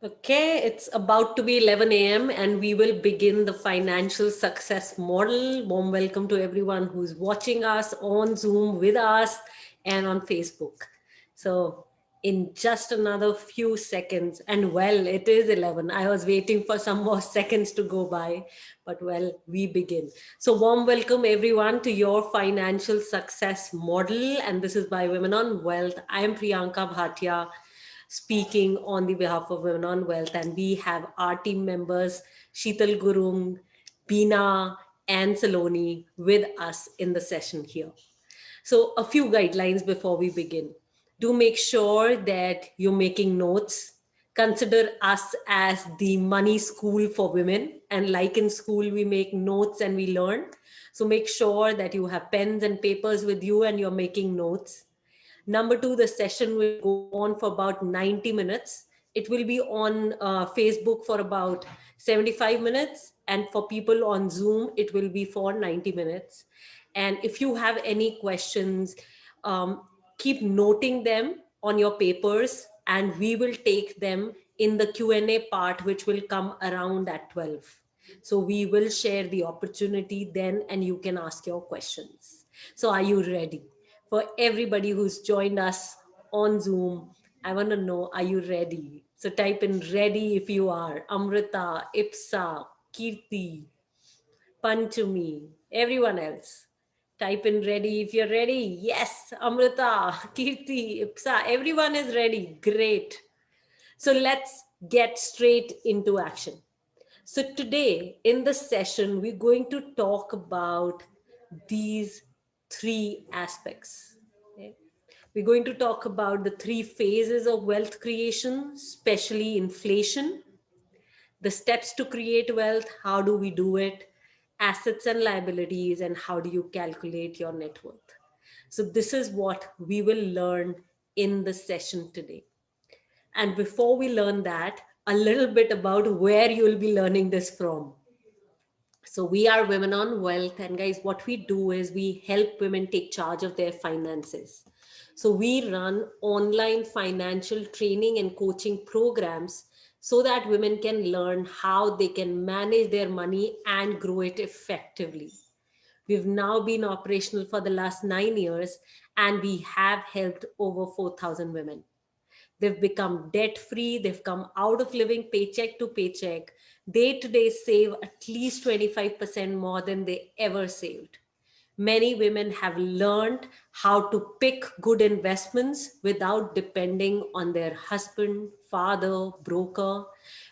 Okay, it's about to be 11 a.m. and we will begin the financial success model. Warm welcome to everyone who's watching us on Zoom with us and on Facebook. So, in just another few seconds, and well, it is 11. I was waiting for some more seconds to go by, but well, we begin. So, warm welcome everyone to your financial success model. And this is by Women on Wealth. I am Priyanka Bhatia speaking on the behalf of Women on Wealth. And we have our team members, Sheetal Gurung, Beena, and Saloni with us in the session here. So a few guidelines before we begin. Do make sure that you're making notes. Consider us as the money school for women. And like in school, we make notes and we learn. So make sure that you have pens and papers with you and you're making notes. Number two, the session will go on for about 90 minutes. It will be on Facebook for about 75 minutes. And for people on Zoom, it will be for 90 minutes. And if you have any questions, um, keep noting them on your papers and we will take them in the Q&A part, which will come around at 12. So we will share the opportunity then and you can ask your questions. So are you ready? For everybody who's joined us on Zoom, I want to know, are you ready? So type in ready if you are. Amrita, Ipsa, Kirti, Panchumi, everyone else. Type in ready if you're ready. Yes, Amrita, Kirti, Ipsa, everyone is ready. Great. So let's get straight into action. So today in the session, we're going to talk about these three aspects. Okay? We're going to talk about the three phases of wealth creation, especially inflation, the steps to create wealth, how do we do it, assets and liabilities, and how do you calculate your net worth. So this is what we will learn in the session today. And before we learn that, a little bit about where you will be learning this from. So we are Women on Wealth, and guys, what we do is we help women take charge of their finances. So we run online financial training and coaching programs so that women can learn how they can manage their money and grow it effectively. We've now been operational for the last 9 years and we have helped over 4,000 women. They've become debt free. They've come out of living paycheck to paycheck. They today save at least 25% more than they ever saved. Many women have learned how to pick good investments without depending on their husband, father, broker.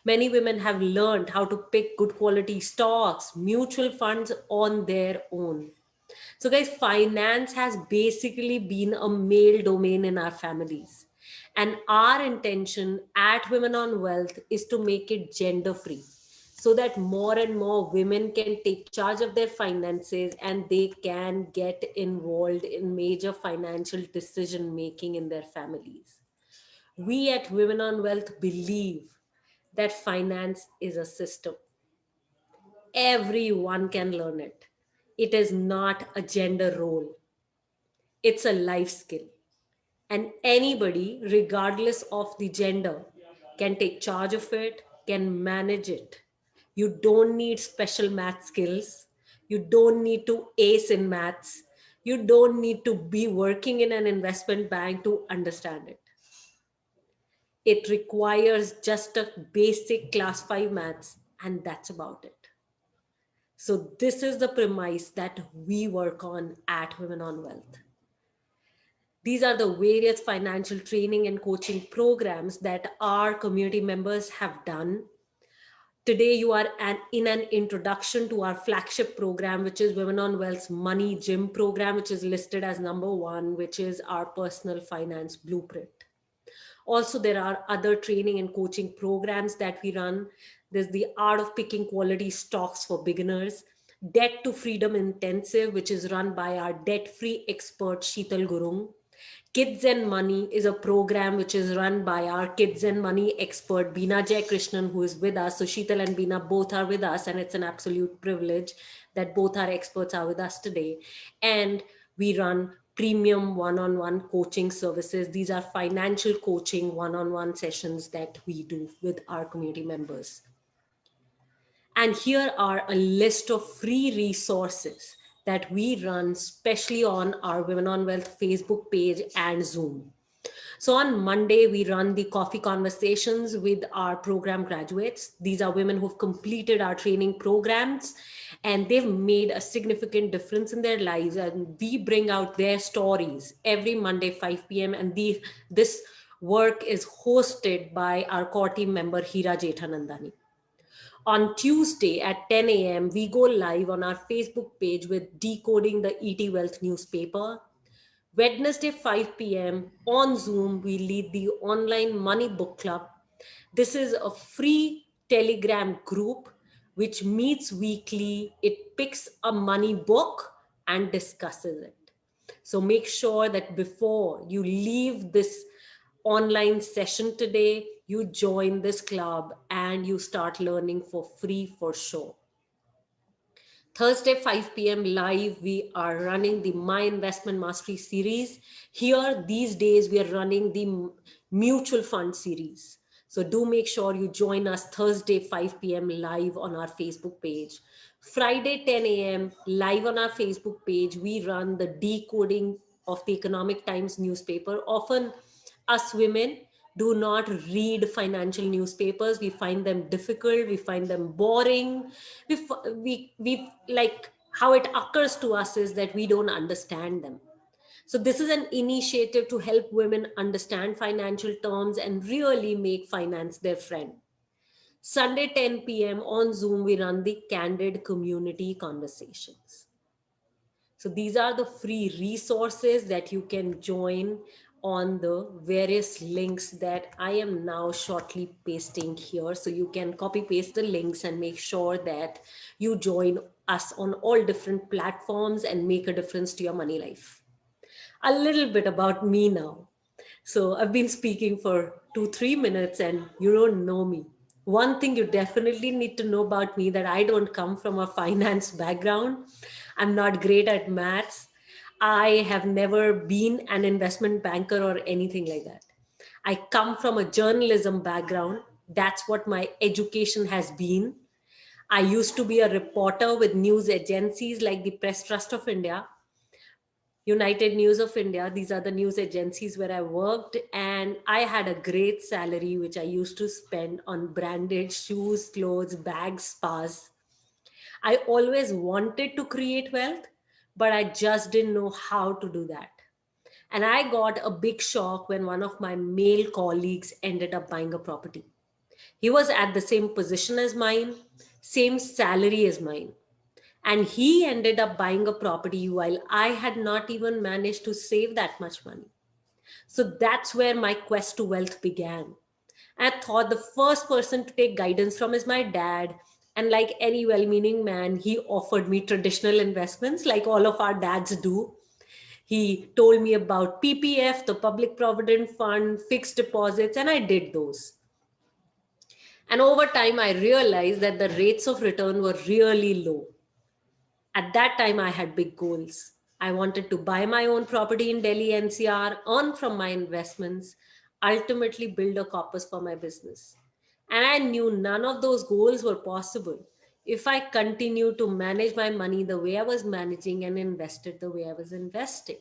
Many women have learned how to pick good quality stocks, mutual funds on their own. So, guys, finance has basically been a male domain in our families. And our intention at Women on Wealth is to make it gender free so that more and more women can take charge of their finances and they can get involved in major financial decision making in their families. We at Women on Wealth believe that finance is a system. Everyone can learn it. It is not a gender role. It's a life skill. And anybody, regardless of the gender, can take charge of it, can manage it. You don't need special math skills. You don't need to ace in maths. You don't need to be working in an investment bank to understand it. It requires just a basic class 5 maths, and that's about it. So, this is the premise that we work on at Women on Wealth. These are the various financial training and coaching programs that our community members have done. Today, you are in an introduction to our flagship program, which is Women on Wealth's Money Gym program, which is listed as number one, which is our personal finance blueprint. Also, there are other training and coaching programs that we run. There's the Art of Picking Quality Stocks for Beginners, Debt to Freedom Intensive, which is run by our debt-free expert, Sheetal Gurung. Kids and Money is a program which is run by our Kids and Money expert, Beena Jay Krishnan, who is with us. So Sheetal and Beena both are with us, and it's an absolute privilege that both our experts are with us today. And we run premium one-on-one coaching services. These are financial coaching one-on-one sessions that we do with our community members. And here are a list of free resources that we run, especially on our Women on Wealth Facebook page and Zoom. So on Monday, we run the coffee conversations with our program graduates. These are women who've completed our training programs and they've made a significant difference in their lives. And we bring out their stories every Monday, 5 p.m. And this work is hosted by our core team member, Hira Jethanandani. On Tuesday at 10 a.m., we go live on our Facebook page with Decoding the ET Wealth newspaper. Wednesday, 5 p.m. on Zoom, we lead the online money book club. This is a free Telegram group which meets weekly. It picks a money book and discusses it. So make sure that before you leave this online session today, you join this club and you start learning for free for sure. Thursday, 5 p.m. live, we are running the My Investment Mastery series. Here, these days, we are running the mutual fund series. So do make sure you join us Thursday, 5 p.m. live on our Facebook page. Friday, 10 a.m. live on our Facebook page, we run the decoding of the Economic Times newspaper. Often us women do not read financial newspapers. We find them difficult. We find them boring. We like how it occurs to us is that we don't understand them. So this is an initiative to help women understand financial terms and really make finance their friend. Sunday, 10 p.m. on Zoom, we run the Candid Community Conversations. So these are the free resources that you can join on the various links that I am now shortly pasting here. So you can copy paste the links and make sure that you join us on all different platforms and make a difference to your money life. A little bit about me now. So I've been speaking for 2-3 minutes and you don't know me. One thing you definitely need to know about me that I don't come from a finance background. I'm not great at maths. I have never been an investment banker or anything like that. I come from a journalism background. That's what my education has been. I used to be a reporter with news agencies like the Press Trust of India, United News of India. These are the news agencies where I worked, and I had a great salary, which I used to spend on branded shoes, clothes, bags, spas. I always wanted to create wealth, but I just didn't know how to do that. And I got a big shock when one of my male colleagues ended up buying a property. He was at the same position as mine, same salary as mine. And he ended up buying a property while I had not even managed to save that much money. So that's where my quest to wealth began. I thought the first person to take guidance from is my dad. And like any well meaning man, he offered me traditional investments like all of our dads do. He told me about PPF, the Public Provident Fund, fixed deposits, and I did those. And over time, I realized that the rates of return were really low. At that time, I had big goals. I wanted to buy my own property in Delhi NCR, earn from my investments, ultimately build a corpus for my business. And I knew none of those goals were possible if I continued to manage my money the way I was managing and invested the way I was investing.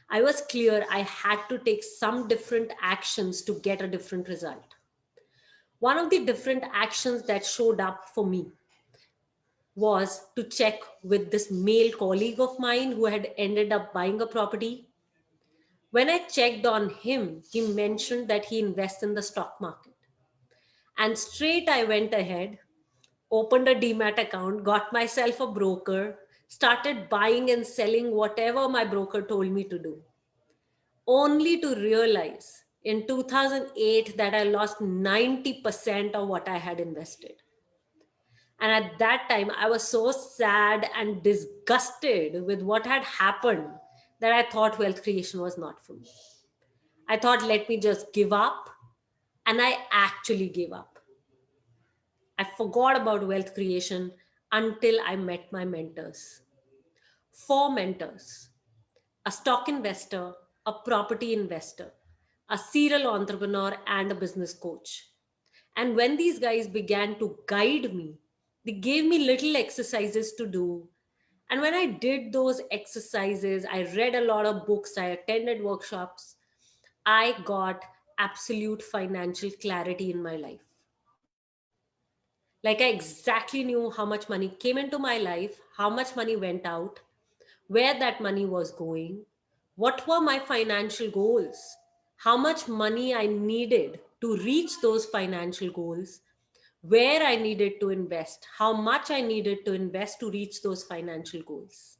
I was clear I had to take some different actions to get a different result. One of the different actions that showed up for me was to check with this male colleague of mine who had ended up buying a property. When I checked on him, he mentioned that he invests in the stock market. And straight I went ahead, opened a demat account, got myself a broker, started buying and selling whatever my broker told me to do, only to realize in 2008 that I lost 90% of what I had invested. And at that time, I was so sad and disgusted with what had happened that I thought wealth creation was not for me. I thought, let me just give up. And I actually gave up. I forgot about wealth creation until I met my mentors. Four mentors. a stock investor, a property investor, a serial entrepreneur, and a business coach. And when these guys began to guide me, they gave me little exercises to do. And when I did those exercises, I read a lot of books, I attended workshops, I got absolute financial clarity in my life. Like I exactly knew how much money came into my life, how much money went out, where that money was going, what were my financial goals, how much money I needed to reach those financial goals, where I needed to invest, how much I needed to invest to reach those financial goals.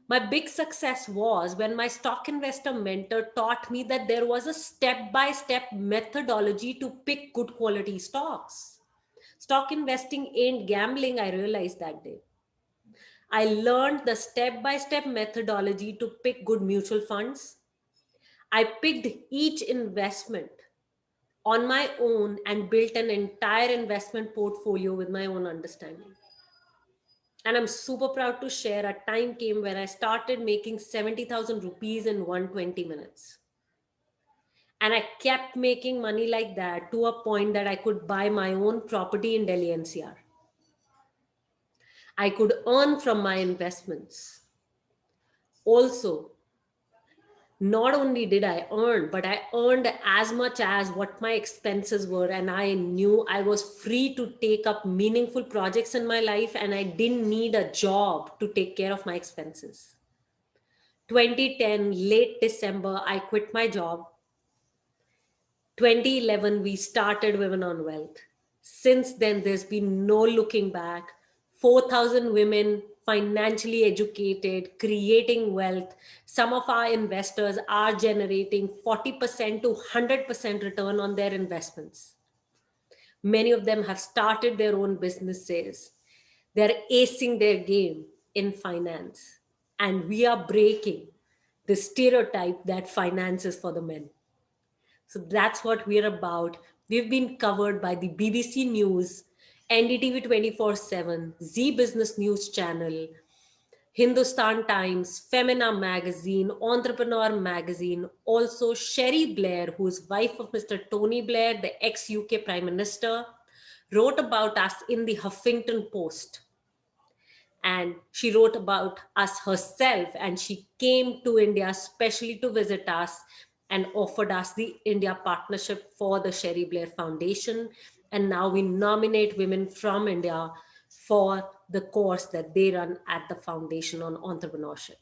My big success was when my stock investor mentor taught me that there was a step by step methodology to pick good quality stocks. Stock investing ain't gambling, I realized that day. I learned the step by step methodology to pick good mutual funds. I picked each investment on my own and built an entire investment portfolio with my own understanding. And I'm super proud to share a time came where I started making 70,000 rupees in 120 minutes. And I kept making money like that to a point that I could buy my own property in Delhi NCR. I could earn from my investments. Also, not only did I earn, but I earned as much as what my expenses were. And I knew I was free to take up meaningful projects in my life, and I didn't need a job to take care of my expenses. 2010, late December, I quit my job. 2011, we started Women on Wealth. Since then, there's been no looking back. 4,000 women financially educated, creating wealth. Some of our investors are generating 40% to 100% return on their investments. Many of them have started their own businesses. They're acing their game in finance. And we are breaking the stereotype that finance is for the men. So that's what we're about. We've been covered by the BBC News, NDTV 24/7, Zee Business News Channel, Hindustan Times, Femina Magazine, Entrepreneur Magazine, also Sherry Blair, who is wife of Mr. Tony Blair, the ex-UK Prime Minister, wrote about us in the Huffington Post. And she wrote about us herself, and she came to India especially to visit us and offered us the India partnership for the Sherry Blair Foundation. And now we nominate women from India for the course that they run at the foundation on entrepreneurship.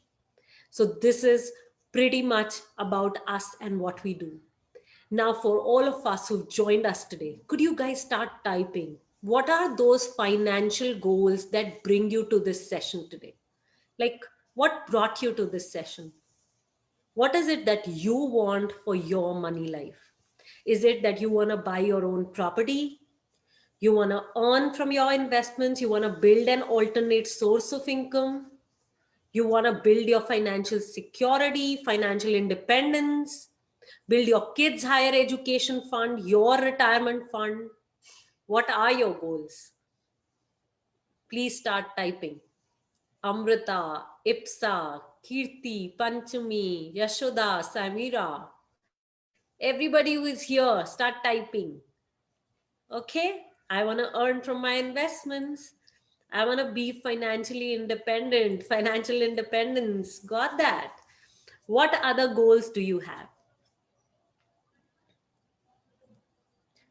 So this is pretty much about us and what we do. Now, for all of us who've joined us today, could you guys start typing? What are those financial goals that bring you to this session today? Like, what brought you to this session? What is it that you want for your money life? Is it that you want to buy your own property? You want to earn from your investments? You want to build an alternate source of income? You want to build your financial security, financial independence, build your kids' higher education fund, your retirement fund. What are your goals? Please start typing. Amrita, Ipsa, Kirti, Panchami, Yashoda, Samira. Everybody who is here, start typing. Okay, I want to earn from my investments. I want to be financially independent, financial independence. Got that. What other goals do you have?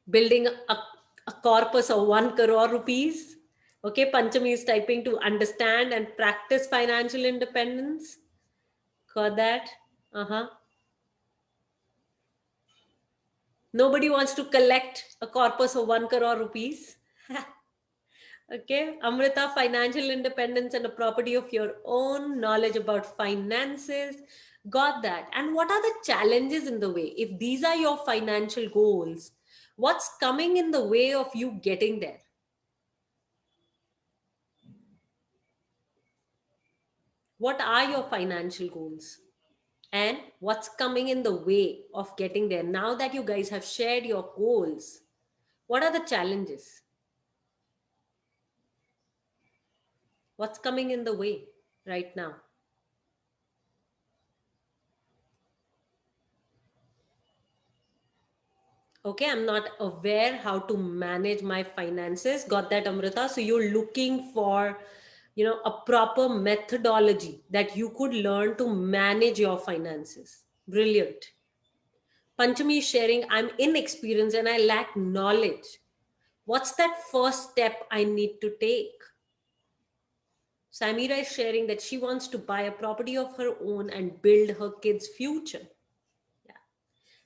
Building a corpus of 1 crore rupees. Okay, Panchami is typing to understand and practice financial independence. Got that? Uh-huh. Nobody wants to collect a corpus of 1 crore rupees. Okay, Amrita, financial independence and a property of your own, knowledge about finances. Got that. And what are the challenges in the way? If these are your financial goals, what's coming in the way of you getting there? What are your financial goals? And what's coming in the way of getting there? Now that you guys have shared your goals, what are the challenges? What's coming in the way right now? Okay, I'm not aware how to manage my finances. Got that, Amrita? So you're looking for, a proper methodology that you could learn to manage your finances. Brilliant. Panchami is sharing, I'm inexperienced and I lack knowledge. What's that first step I need to take? Samira is sharing that she wants to buy a property of her own and build her kids' future. Yeah.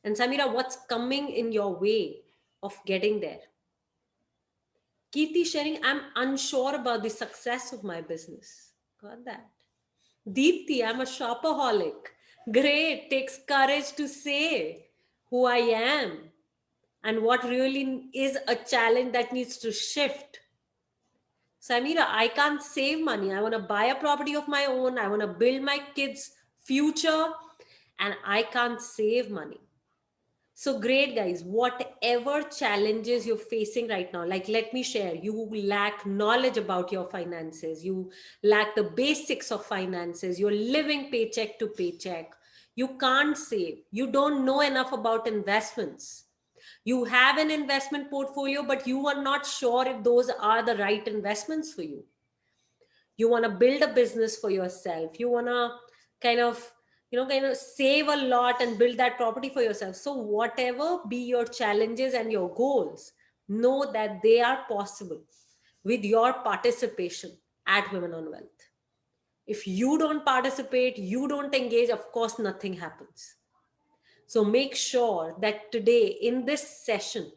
And Samira, what's coming in your way of getting there? Kirti sharing, I'm unsure about the success of my business. Got that. Deepthi, I'm a shopaholic. Great. Takes courage to say who I am and what really is a challenge that needs to shift. Samira, I can't save money. I want to buy a property of my own. I want to build my kids' future and I can't save money. So great, guys. Whatever challenges you're facing right now, like let me share, you lack knowledge about your finances, you lack the basics of finances, you're living paycheck to paycheck, you can't save, you don't know enough about investments. You have an investment portfolio, but you are not sure if those are the right investments for you. You want to build a business for yourself. You want to kind of save a lot and build that property for yourself. So whatever be your challenges and your goals, know that they are possible with your participation at Women on Wealth. If you don't participate, you don't engage, of course nothing happens. So make sure that today in this session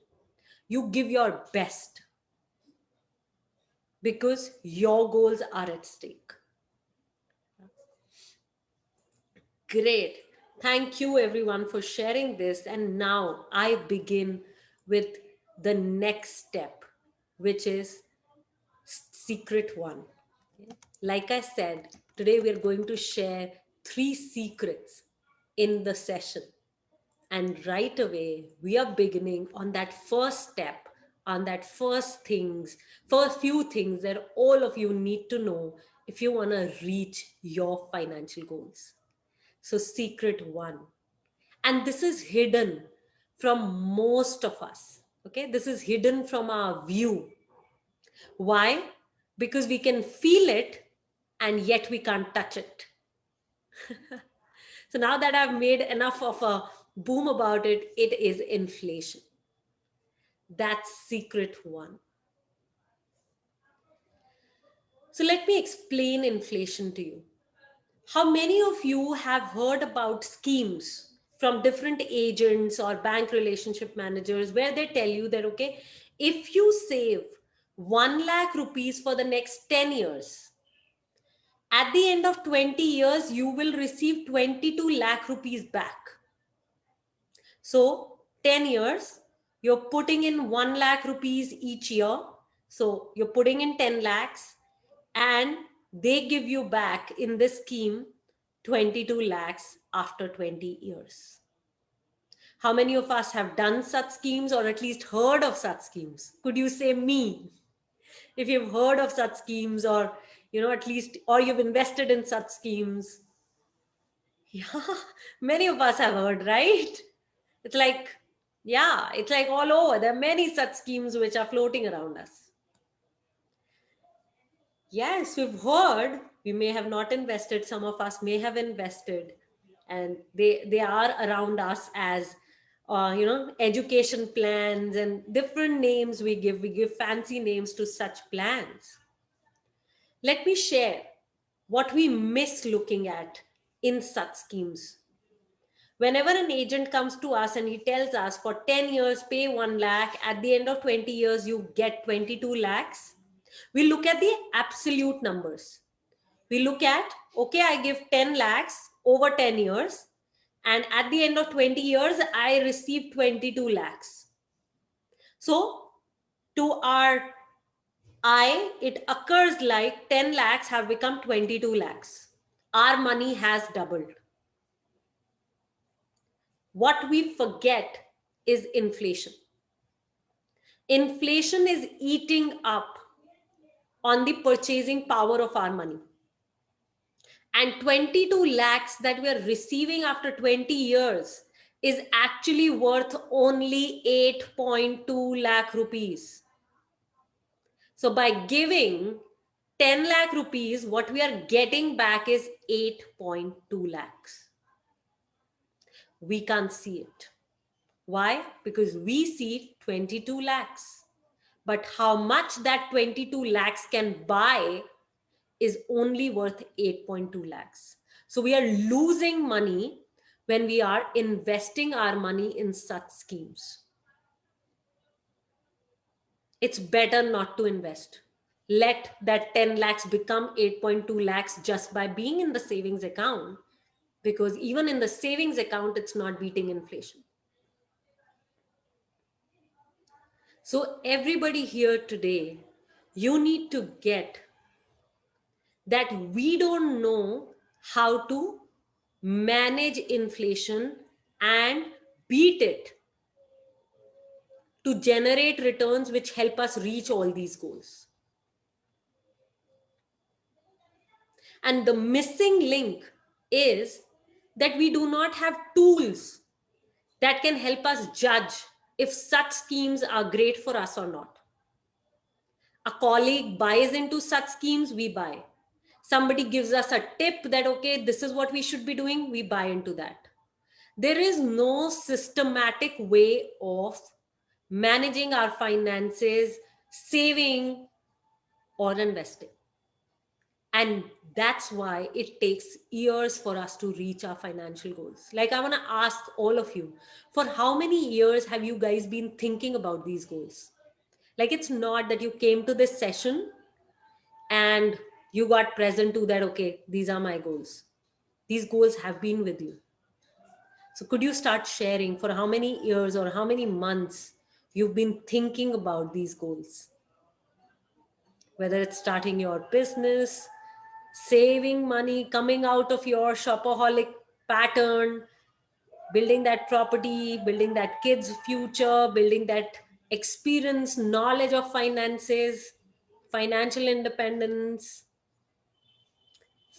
you give your best, because your goals are at stake. Great. Thank you everyone for sharing this. And now I begin with the next step, which is secret one. Like I said, today we're going to share 3 secrets in the session. And right away, we are beginning on that first step, on that first few things that all of you need to know if you want to reach your financial goals. So, secret one. And this is hidden from most of us. Okay. This is hidden from our view. Why? Because we can feel it and yet we can't touch it. So, now that I've made enough of a boom about it, it is inflation. That's secret one. So, let me explain inflation to you. How many of you have heard about schemes from different agents or bank relationship managers where they tell you that, okay, if you save 1 lakh rupees for the next 10 years, at the end of 20 years, you will receive 22 lakh rupees back. So 10 years, you're putting in 1 lakh rupees each year. So you're putting in 10 lakhs and they give you back in this scheme 22 lakhs after 20 years. How many of us have done such schemes or at least heard of such schemes? Could you say me? If you've heard of such schemes or, at least, or you've invested in such schemes. Yeah, many of us have heard, right? It's like, yeah, it's like all over. There are many such schemes which are floating around us. Yes, we've heard. We may have not invested. Some of us may have invested, and they are around us as, education plans and different names we give. We give fancy names to such plans. Let me share what we miss looking at in such schemes. Whenever an agent comes to us and he tells us for 10 years, pay 1 lakh, at the end of 20 years, you get 22 lakhs, we look at the absolute numbers. We look at, okay, I give 10 lakhs over 10 years, and at the end of 20 years, I receive 22 lakhs. So, to our eye, it occurs like 10 lakhs have become 22 lakhs. Our money has doubled. What we forget is inflation. Inflation is eating up on the purchasing power of our money. And 22 lakhs that we are receiving after 20 years is actually worth only 8.2 lakh rupees. So by giving 10 lakh rupees, what we are getting back is 8.2 lakhs. We can't see it. Why? Because we see 22 lakhs. But how much that 22 lakhs can buy is only worth 8.2 lakhs. So we are losing money when we are investing our money in such schemes. It's better not to invest. Let that 10 lakhs become 8.2 lakhs just by being in the savings account, because even in the savings account, it's not beating inflation. So everybody here today, you need to get that we don't know how to manage inflation and beat it to generate returns which help us reach all these goals. And the missing link is that we do not have tools that can help us judge if such schemes are great for us or not. A colleague buys into such schemes, we buy. Somebody gives us a tip that, okay, this is what we should be doing, we buy into that. There is no systematic way of managing our finances, saving, or investing. And that's why it takes years for us to reach our financial goals. Like, I want to ask all of you, for how many years have you guys been thinking about these goals? Like, it's not that you came to this session and you got present to that, okay, these are my goals. These goals have been with you. So could you start sharing for how many years or how many months you've been thinking about these goals? Whether it's starting your business, saving money, coming out of your shopaholic pattern, building that property, building that kid's future, building that experience, knowledge of finances, financial independence,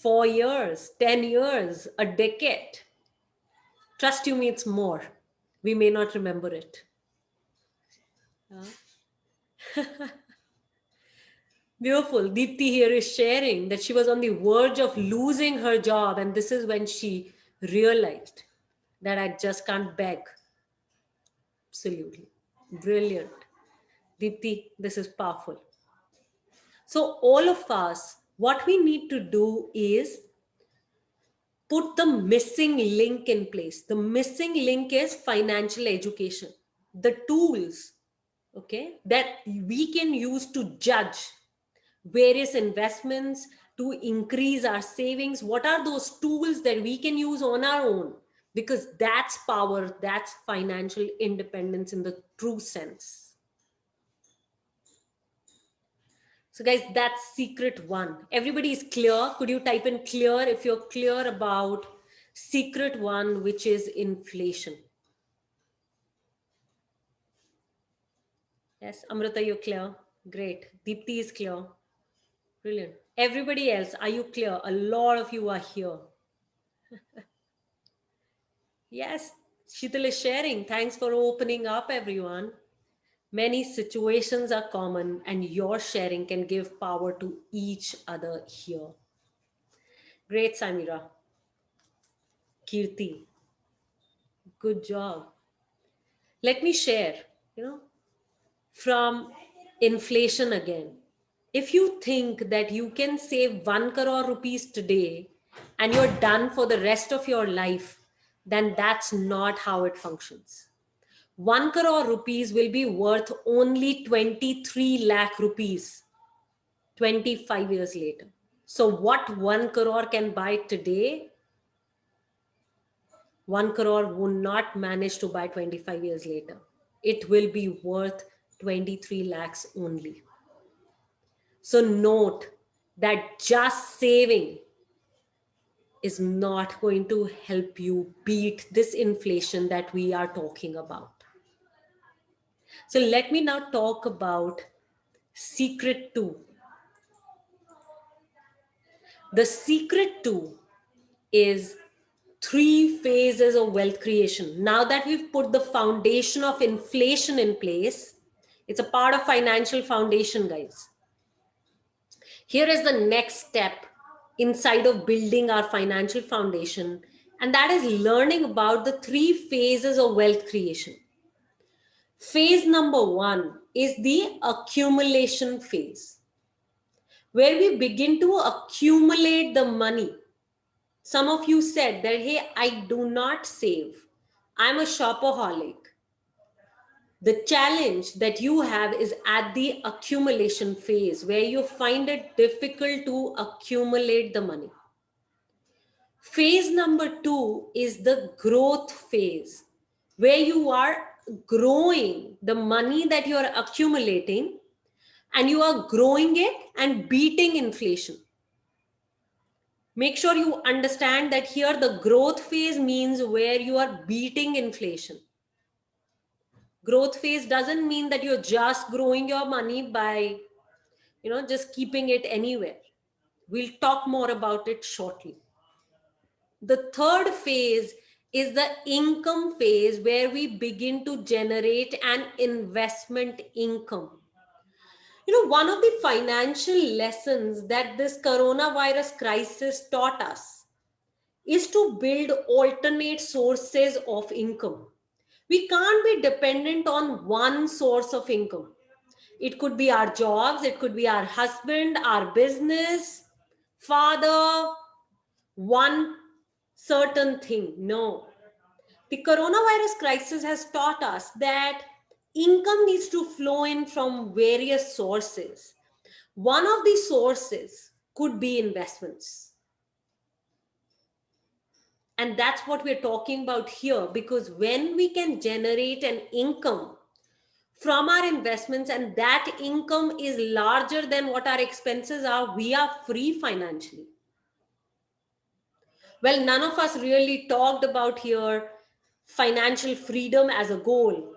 4 years, 10 years, a decade. Trust you me, it's more. We may not remember it. Beautiful. Deepti here is sharing that she was on the verge of losing her job, and this is when she realized that I just can't beg. Absolutely. Brilliant. Deepti, this is powerful. So, all of us, what we need to do is put the missing link in place. The missing link is financial education. The tools, okay, that we can use to judge various investments, to increase our savings. What are those tools that we can use on our own? Because that's power, that's financial independence in the true sense. So guys, that's secret one. Everybody is clear? Could you type in clear if you're clear about secret one, which is inflation? Yes, Amrita, you're clear. Great. Deepti is clear. Brilliant. Everybody else, are you clear? A lot of you are here. Yes, Sheetal is sharing. Thanks for opening up, everyone. Many situations are common, and your sharing can give power to each other here. Great, Samira. Kirti, good job. Let me share, from inflation again. If you think that you can save 1 crore rupees today and you're done for the rest of your life, then that's not how it functions. 1 crore rupees will be worth only 23 lakh rupees 25 years later. So what 1 crore can buy today, 1 crore will not manage to buy 25 years later. It will be worth 23 lakhs only. So note that just saving is not going to help you beat this inflation that we are talking about. So let me now talk about secret two. The secret two is 3 phases of wealth creation. Now that we've put the foundation of inflation in place, it's a part of financial foundation, guys. Here is the next step inside of building our financial foundation, and that is learning about the 3 phases of wealth creation. Phase number 1 is the accumulation phase, where we begin to accumulate the money. Some of you said that, hey, I do not save. I'm a shopaholic. The challenge that you have is at the accumulation phase, where you find it difficult to accumulate the money. Phase number 2 is the growth phase, where you are growing the money that you are accumulating, and you are growing it and beating inflation. Make sure you understand that here the growth phase means where you are beating inflation. Growth phase doesn't mean that you're just growing your money by, just keeping it anywhere. We'll talk more about it shortly. The third phase is the income phase, where we begin to generate an investment income. One of the financial lessons that this coronavirus crisis taught us is to build alternate sources of income. We can't be dependent on one source of income. It could be our jobs, it could be our husband, our business, father, one certain thing. No. The coronavirus crisis has taught us that income needs to flow in from various sources. One of the sources could be investments. And that's what we're talking about here, because when we can generate an income from our investments and that income is larger than what our expenses are, we are free financially. Well, none of us really talked about here financial freedom as a goal,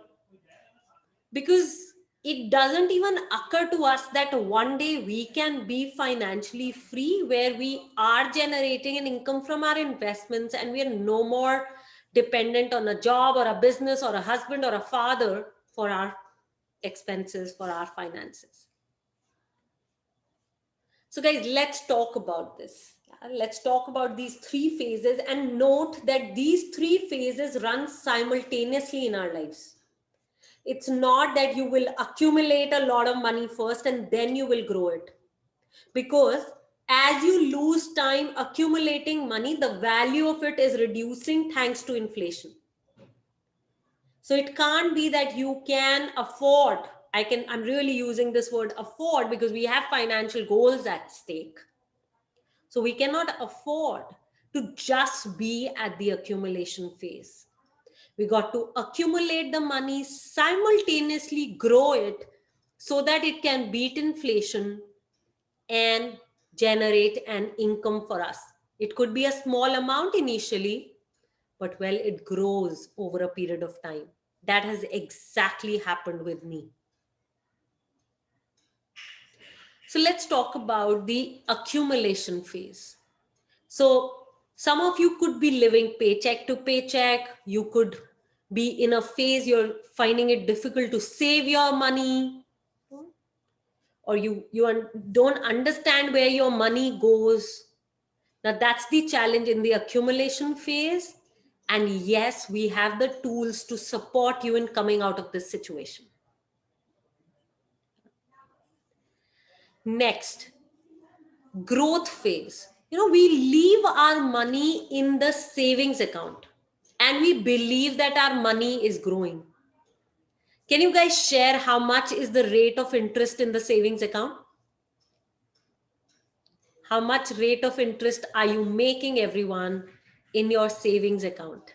because it doesn't even occur to us that one day we can be financially free, where we are generating an income from our investments and we are no more dependent on a job or a business or a husband or a father for our expenses, for our finances. So guys, let's talk about this. Let's talk about these 3 phases, and note that these 3 phases run simultaneously in our lives. It's not that you will accumulate a lot of money first and then you will grow it. Because as you lose time accumulating money, the value of it is reducing thanks to inflation. So it can't be that you can afford. I'm really using this word afford because we have financial goals at stake. So we cannot afford to just be at the accumulation phase. We got to accumulate the money, simultaneously grow it so that it can beat inflation and generate an income for us. It could be a small amount initially, but well, it grows over a period of time. That has exactly happened with me. So let's talk about the accumulation phase. So some of you could be living paycheck to paycheck. You could be in a phase you're finding it difficult to save your money, or you don't understand where your money goes. Now that's the challenge in the accumulation phase. And yes, we have the tools to support you in coming out of this situation. Next, growth phase. We leave our money in the savings account and we believe that our money is growing. Can you guys share how much is the rate of interest in the savings account? How much rate of interest are you making, everyone, in your savings account?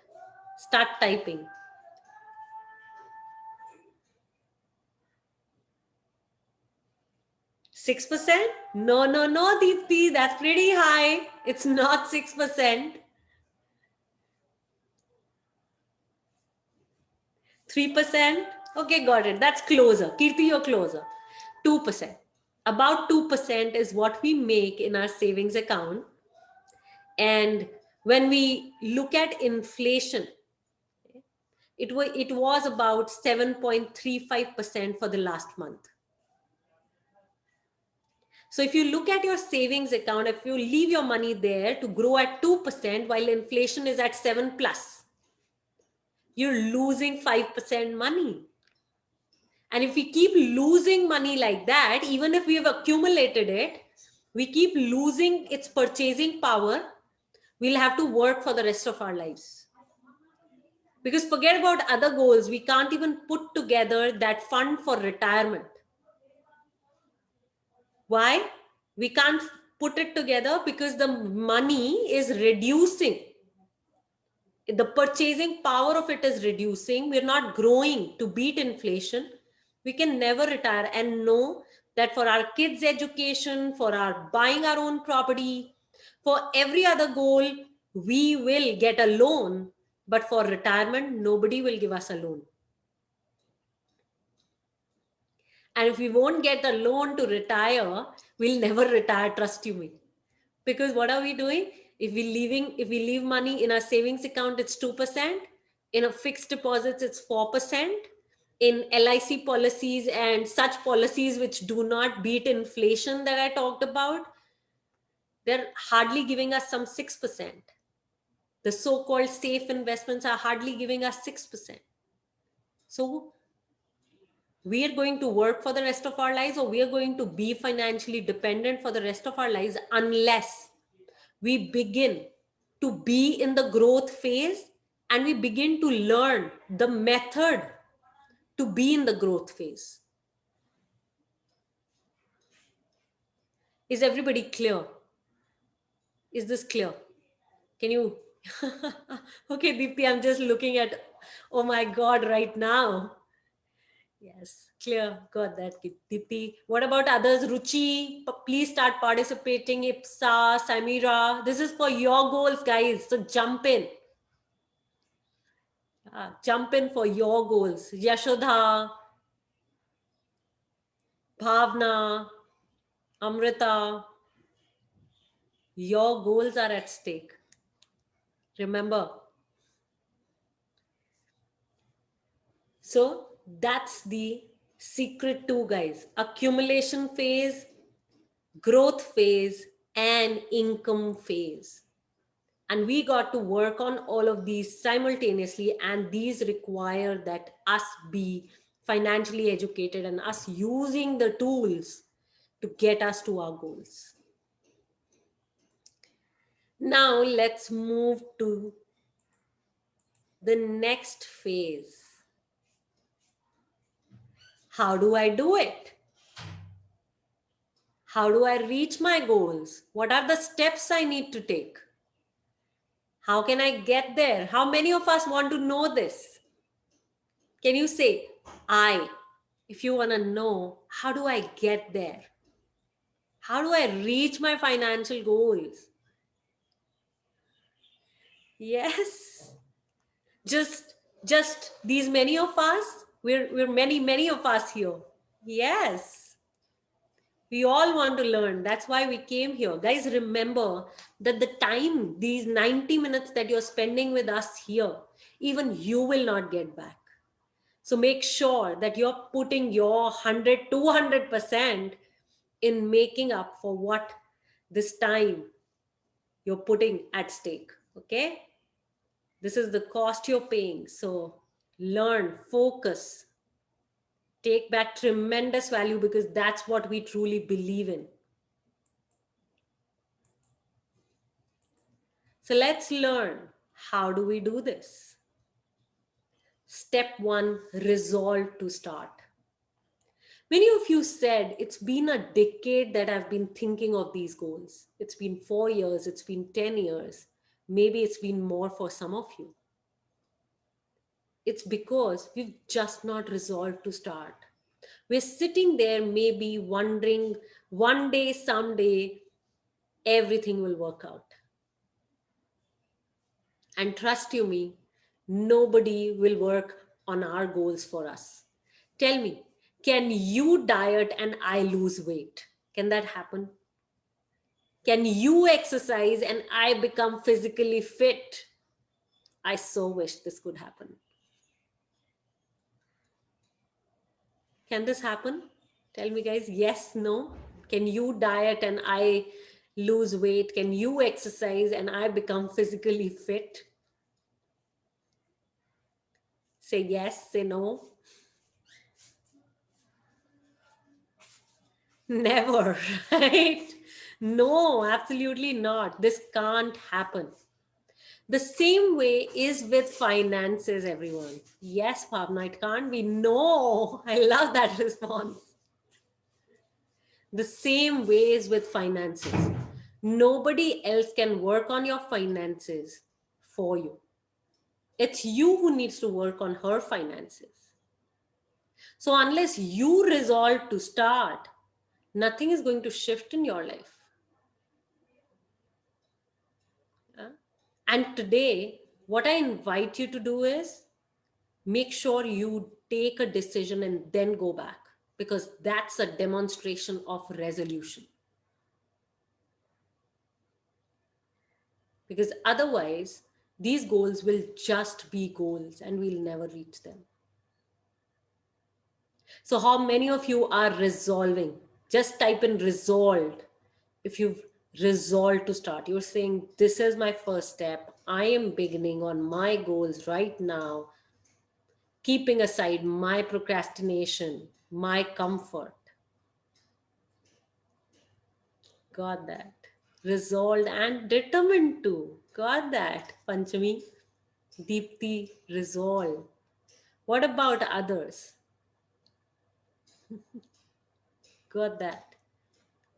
Start typing. 6%? No, Deepti, that's pretty high. It's not 6%. 3%? Okay, got it. That's closer. Kirti, you're closer. 2%. About 2% is what we make in our savings account. And When we look at inflation, it was about 7.35% for the last month. So if you look at your savings account, if you leave your money there to grow at 2% while inflation is at 7 plus, you're losing 5% money. And if we keep losing money like that, even if we have accumulated it, we keep losing its purchasing power, we'll have to work for the rest of our lives. Because forget about other goals, we can't even put together that fund for retirement. Why? We can't put it together because the money is reducing. The purchasing power of it is reducing. We're not growing to beat inflation. We can never retire and know that for our kids' education, for our buying our own property, for every other goal, we will get a loan. But for retirement, nobody will give us a loan. And if we won't get a loan to retire, we'll never retire, trust you me. Because what are we doing? If we leave money in our savings account, it's 2%. In a fixed deposits, it's 4%. In LIC policies and such policies which do not beat inflation that I talked about, they're hardly giving us some 6%. The so-called safe investments are hardly giving us 6%. So we are going to work for the rest of our lives, or we are going to be financially dependent for the rest of our lives unless we begin to be in the growth phase and we begin to learn the method to be in the growth phase. Is everybody clear? Is this clear? Can you? Okay, Deepti, I'm just looking at, oh my God, right now. Yes, clear. Got that, Deepti. What about others? Ruchi, please start participating. Ipsa, Samira, this is for your goals, guys. So jump in. Jump in for your goals. Yashodha, Bhavna, Amrita, your goals are at stake. Remember. So that's the secret too, guys. Accumulation phase, growth phase, and income phase. And we got to work on all of these simultaneously, and these require that us be financially educated and us using the tools to get us to our goals. Now let's move to the next phase. How do I do it? How do I reach my goals? What are the steps I need to take? How can I get there? How many of us want to know this? Can you say, if you want to know, how do I get there? How do I reach my financial goals? Yes. Just these many of us, we're many of us here. Yes. We all want to learn. That's why we came here. Guys, remember that the time, these 90 minutes that you're spending with us here, even you will not get back. So make sure that you're putting your 100, 200% in making up for what this time you're putting at stake. Okay? This is the cost you're paying. So learn, focus, take back tremendous value, because that's what we truly believe in. So let's learn, how do we do this? Step 1, resolve to start. Many of you said, it's been a decade that I've been thinking of these goals. It's been 4 years, it's been 10 years. Maybe it's been more for some of you. It's because we've just not resolved to start. We're sitting there maybe wondering, one day, someday, everything will work out. And trust you me, nobody will work on our goals for us. Tell me, can you diet and I lose weight? Can that happen? Can you exercise and I become physically fit? I so wish this could happen. Can this happen? Tell me, guys. Yes, no? Can you diet and I lose weight? Can you exercise and I become physically fit? Say yes, say no. Never, right? No, absolutely not. This can't happen. The same way is with finances, everyone. Yes, Bhavna, it can't be. No, I love that response. The same way is with finances. Nobody else can work on your finances for you. It's you who needs to work on her finances. So unless you resolve to start, nothing is going to shift in your life. And today, what I invite you to do is make sure you take a decision and then go back, because that's a demonstration of resolution. Because otherwise, these goals will just be goals and we'll never reach them. So, how many of you are resolving? Just type in resolved. If you've resolved to start, you're saying, this is my first step. I am beginning on my goals right now, keeping aside my procrastination, my comfort. Got that. Resolved and determined to. Got that. Panchami, Deepti, resolve. What about others? Got that.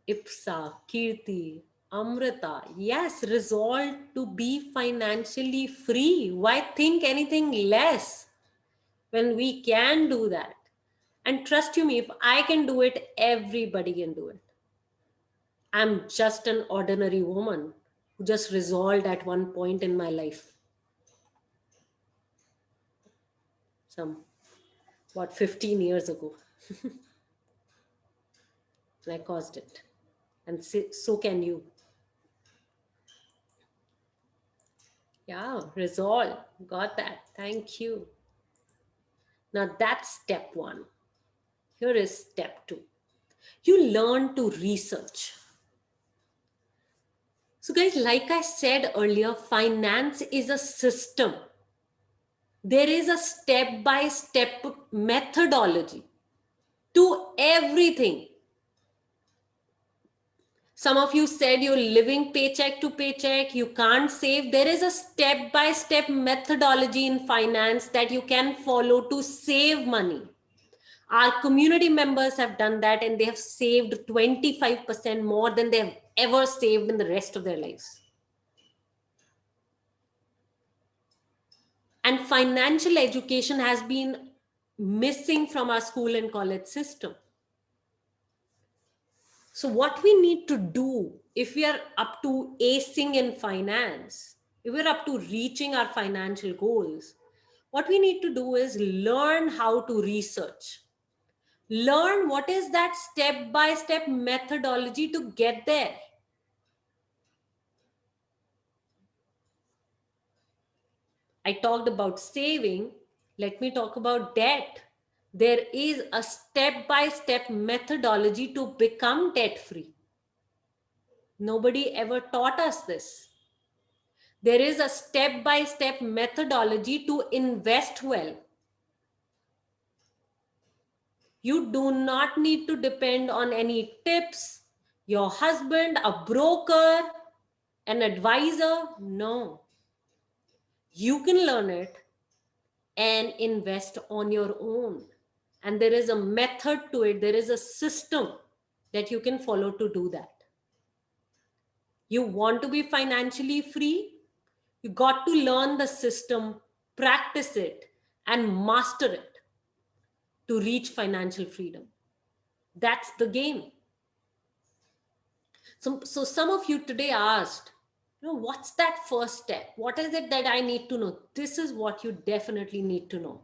Ipsa, Kirti, Amrita. Yes, resolved to be financially free. Why think anything less when we can do that? And trust you me, if I can do it, everybody can do it. I'm just an ordinary woman who just resolved at one point in my life. Some, 15 years ago. And I caused it. And so can you. Yeah, resolve. Got that. Thank you. Now that's step one. Here is step two. You learn to research. So, guys, like I said earlier, finance is a system. There is a step by step methodology to everything. Some of you said you're living paycheck to paycheck, you can't save. There is a step by step methodology in finance that you can follow to save money. Our community members have done that and they have saved 25% more than they have ever saved in the rest of their lives. And financial education has been missing from our school and college system. So what we need to do if we are up to acing in finance, if we're up to reaching our financial goals, what we need to do is learn how to research. Learn what is that step-by-step methodology to get there. I talked about saving. Let me talk about debt. There is a step-by-step methodology to become debt-free. Nobody ever taught us this. There is a step-by-step methodology to invest well. You do not need to depend on any tips, your husband, a broker, an advisor. No. You can learn it and invest on your own. And there is a method to it. There is a system that you can follow to do that. You want to be financially free? You got to learn the system, practice it, and master it to reach financial freedom. That's the game. So some of you today asked, what's that first step? What is it that I need to know? This is what you definitely need to know.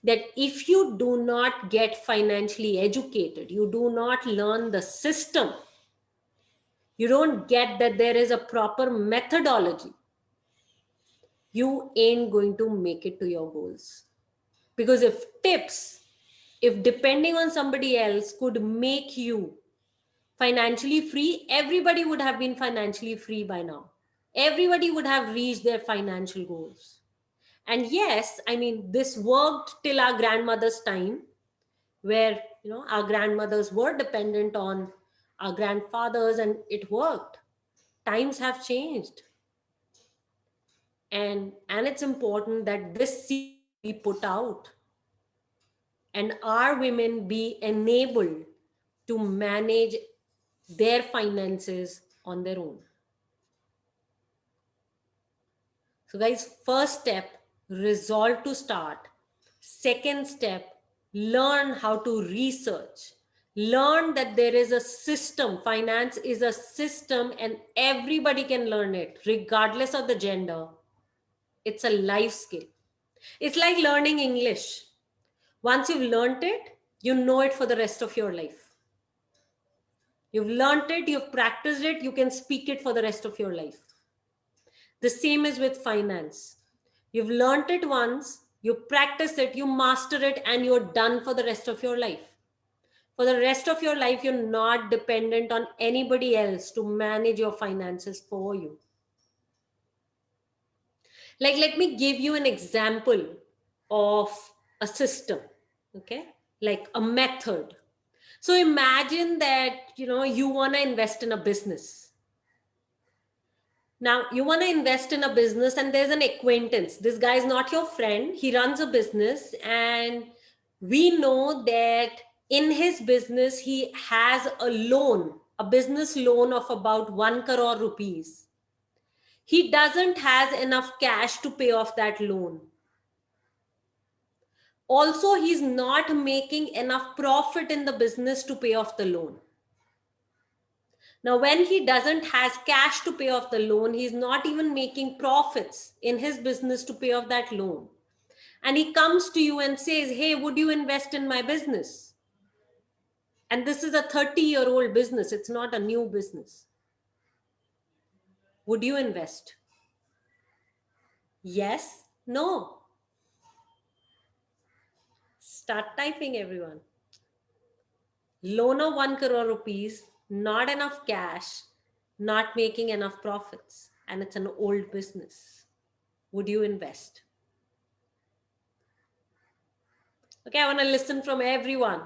That if you do not get financially educated, you do not learn the system, you don't get that there is a proper methodology, you ain't going to make it to your goals. Because if depending on somebody else could make you financially free, everybody would have been financially free by now. Everybody would have reached their financial goals. And yes, I mean, this worked till our grandmother's time, where, our grandmothers were dependent on our grandfathers, and it worked. Times have changed. And it's important that this seed be put out, and our women be enabled to manage their finances on their own. So guys, first step, resolve to start. Second step, learn how to research. Learn that there is a system. Finance is a system and everybody can learn it regardless of the gender. It's a life skill. It's like learning English. Once you've learned it, you know it for the rest of your life. You've learned it, you've practiced it, you can speak it for the rest of your life. The same is with finance. You've learned it once, you practice it, you master it, and you're done for the rest of your life. For the rest of your life, you're not dependent on anybody else to manage your finances for you. Like, let me give you an example of a system, okay? Like a method. So imagine that, you want to invest in a business. Now, you want to invest in a business and there's an acquaintance. This guy is not your friend. He runs a business, and we know that in his business, he has a loan, a business loan of about 1 crore rupees. He doesn't have enough cash to pay off that loan. Also, he's not making enough profit in the business to pay off the loan. Now, when he doesn't has cash to pay off the loan, he's not even making profits in his business to pay off that loan. And he comes to you and says, hey, would you invest in my business? And this is a 30-year-old business. It's not a new business. Would you invest? Yes? No? Start typing, everyone. Loan of 1 crore rupees, not enough cash, not making enough profits, and it's an old business. Would you invest? Okay, I want to listen from everyone.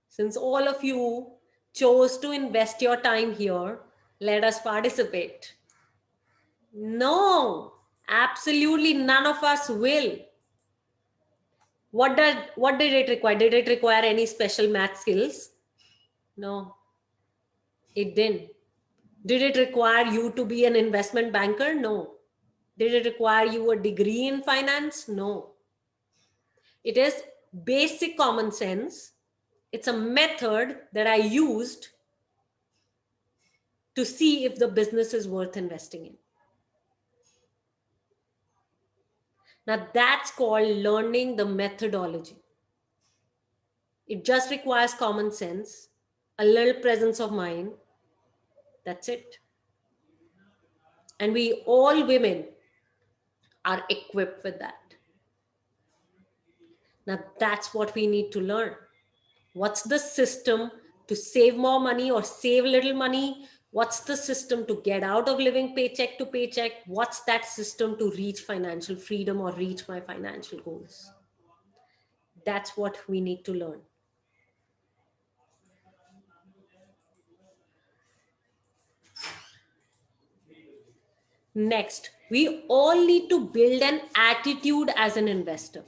Since all of you chose to invest your time here, let us participate. No, absolutely none of us will. What did it require? Did it require any special math skills? No, it didn't. Did it require you to be an investment banker? No. Did it require you a degree in finance? No. It is basic common sense. It's a method that I used to see if the business is worth investing in. Now that's called learning the methodology. It just requires common sense, a little presence of mind. That's it. And we all women are equipped with that. Now that's what we need to learn. What's the system to save more money or save little money? What's the system to get out of living paycheck to paycheck? What's that system to reach financial freedom or reach my financial goals? That's what we need to learn. Next, we all need to build an attitude as an investor.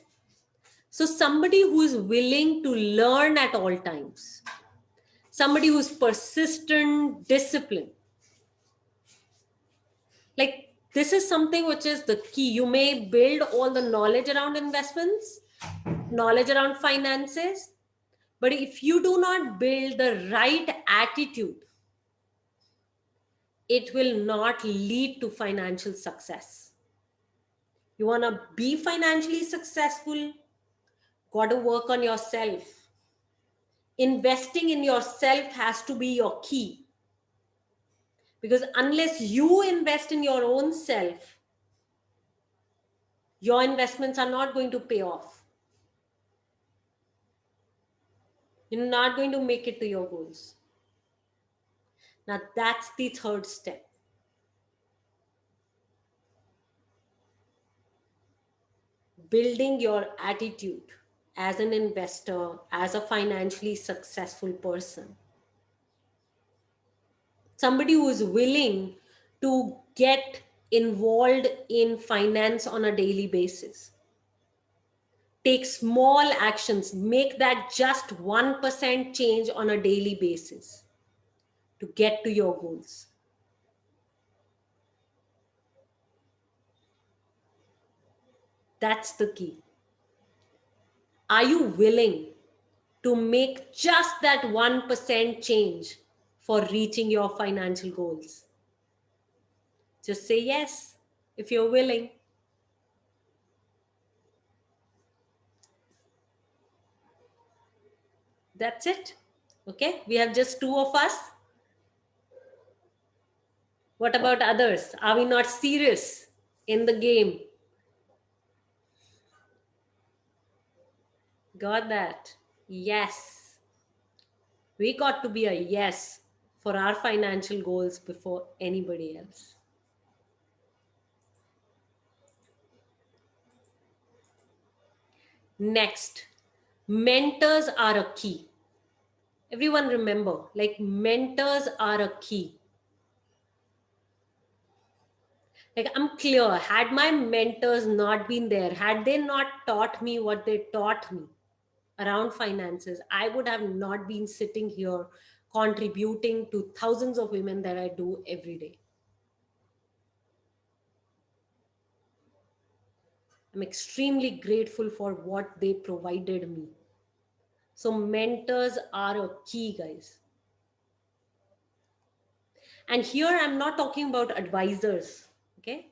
So somebody who is willing to learn at all times, somebody who's persistent, disciplined. Like, this is something which is the key. You may build all the knowledge around investments, knowledge around finances, but if you do not build the right attitude, it will not lead to financial success. You want to be financially successful, got to work on yourself. Investing in yourself has to be your key. Because unless you invest in your own self, your investments are not going to pay off. You're not going to make it to your goals. Now, that's the third step. Building your attitude as an investor, as a financially successful person. Somebody who is willing to get involved in finance on a daily basis. Take small actions, make that just 1% change on a daily basis to get to your goals. That's the key. Are you willing to make just that 1% change for reaching your financial goals? Just say yes if you're willing. That's it. Okay, we have just two of us. What about others? Are we not serious in the game? Got that? Yes. We got to be a yes for our financial goals before anybody else. Next, mentors are a key. Everyone remember, like mentors are a key. Like I'm clear, had my mentors not been there, had they not taught me what they taught me around finances, I would have not been sitting here contributing to thousands of women that I do every day. I'm extremely grateful for what they provided me. So mentors are a key, guys. And here I'm not talking about advisors, okay?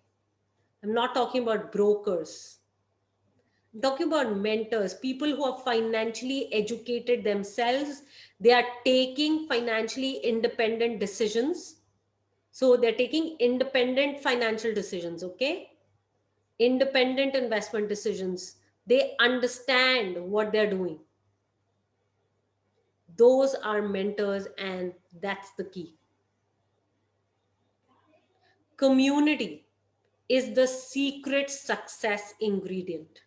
I'm not talking about brokers. I'm talking about mentors, people who are financially educated themselves. They are taking financially independent decisions. So they're taking independent financial decisions, okay? Independent investment decisions. They understand what they're doing. Those are mentors, and that's the key. Community is the secret success ingredient.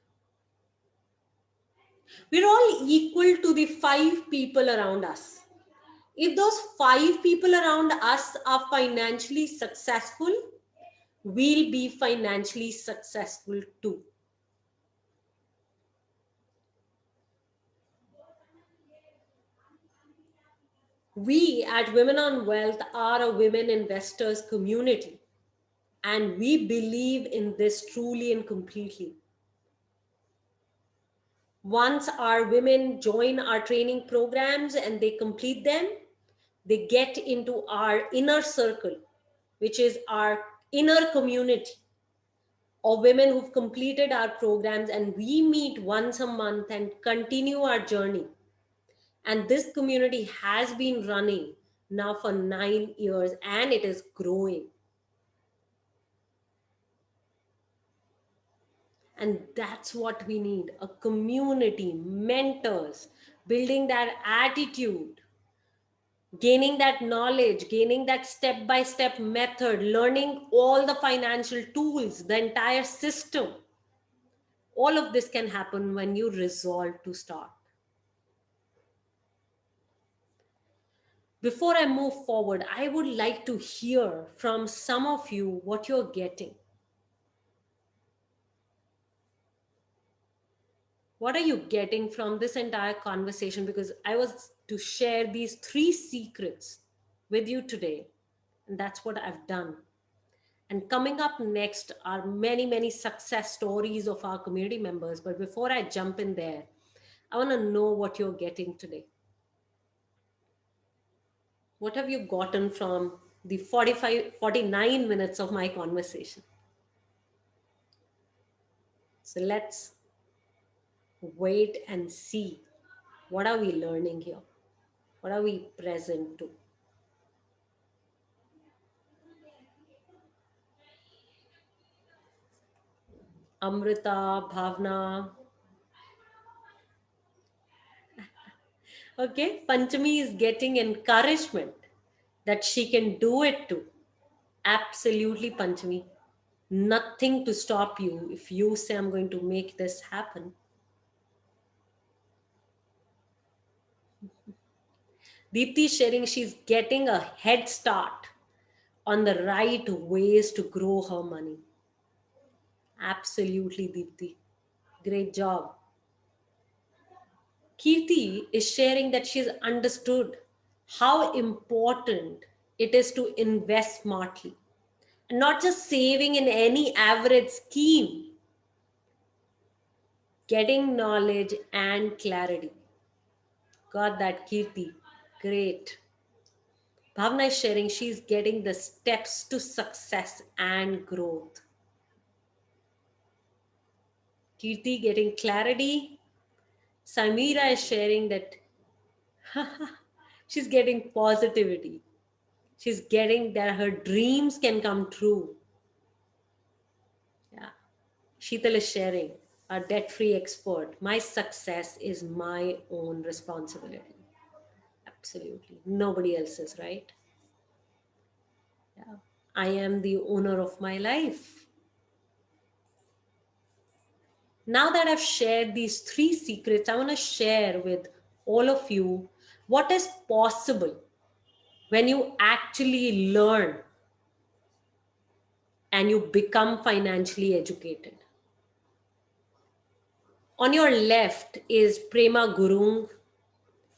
We're all equal to the 5 people around us. If those 5 people around us are financially successful, we'll be financially successful too. We at Women on Wealth are a women investors community, and we believe in this truly and completely. Once our women join our training programs and they complete them, they get into our inner circle, which is our inner community of women who've completed our programs, and we meet once a month and continue our journey. And this community has been running now for 9 years and it is growing. And that's what we need, a community, mentors, building that attitude, gaining that knowledge, gaining that step-by-step method, learning all the financial tools, the entire system. All of this can happen when you resolve to start. Before I move forward, I would like to hear from some of you what you're getting. What are you getting from this entire conversation? Because I was to share these 3 secrets with you today, and that's what I've done. And coming up next are many, many success stories of our community members. But before I jump in there, I want to know what you're getting today. What have you gotten from the 49 minutes of my conversation? So let's wait and see. What are we learning here? What are we present to? Amrita, Bhavna. Okay, Panchami is getting encouragement that she can do it too. Absolutely, Panchami. Nothing to stop you if you say, I'm going to make this happen. Deepti is sharing she's getting a head start on the right ways to grow her money. Absolutely, Deepti. Great job. Kirti is sharing that she's understood how important it is to invest smartly and not just saving in any average scheme, getting knowledge and clarity. Got that, Kirti. Great. Bhavna is sharing she's getting the steps to success and growth. Kirti getting clarity. Samira is sharing that she's getting positivity. She's getting that her dreams can come true. Yeah. Sheetal is sharing, a debt-free expert. My success is my own responsibility. Absolutely. Nobody else's, right? Yeah. I am the owner of my life. Now that I've shared these 3 secrets, I want to share with all of you what is possible when you actually learn and you become financially educated. On your left is Prema Gurung,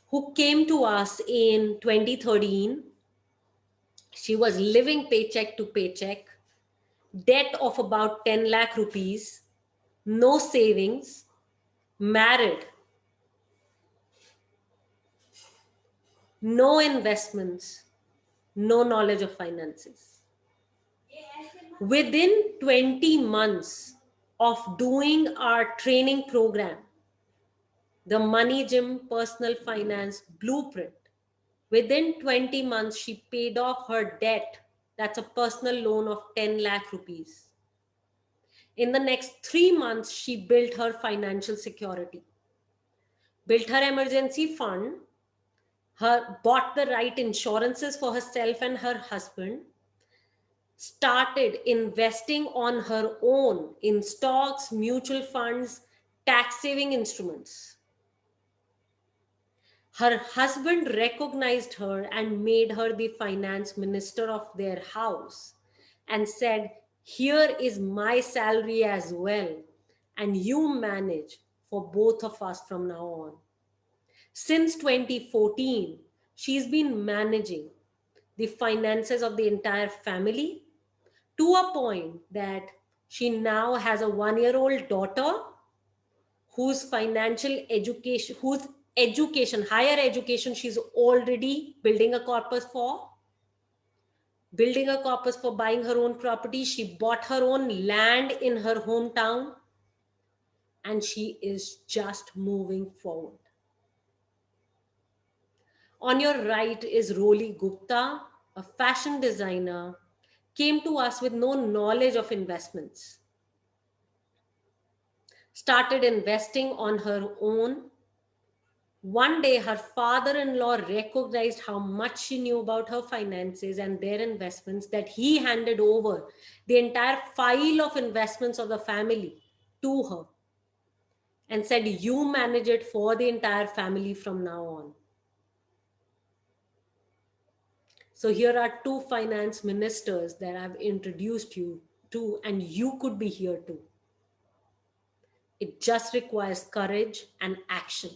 who came to us in 2013. She was living paycheck to paycheck, debt of about 10 lakh rupees, no savings, married, no investments, no knowledge of finances. Within 20 months of doing our training program, the Money Gym Personal Finance Blueprint, within 20 months, she paid off her debt. That's a personal loan of 10 lakh rupees. In the next 3 months, she built her financial security, built her emergency fund, bought the right insurances for herself and her husband, started investing on her own in stocks, mutual funds, tax saving instruments. Her husband recognized her and made her the finance minister of their house and said, here is my salary as well, and you manage for both of us from now on. Since 2014, she's been managing the finances of the entire family to a point that she now has a 1-year-old daughter whose financial education, whose education, higher education, she's already building a corpus for. Building a corpus for buying her own property. She bought her own land in her hometown and she is just moving forward. On your right is Roli Gupta, a fashion designer, came to us with no knowledge of investments. Started investing on her own. One day, her father-in-law recognized how much she knew about her finances and their investments that he handed over the entire file of investments of the family to her and said, you manage it for the entire family from now on. So here are 2 finance ministers that I've introduced you to, and you could be here too. It just requires courage and action.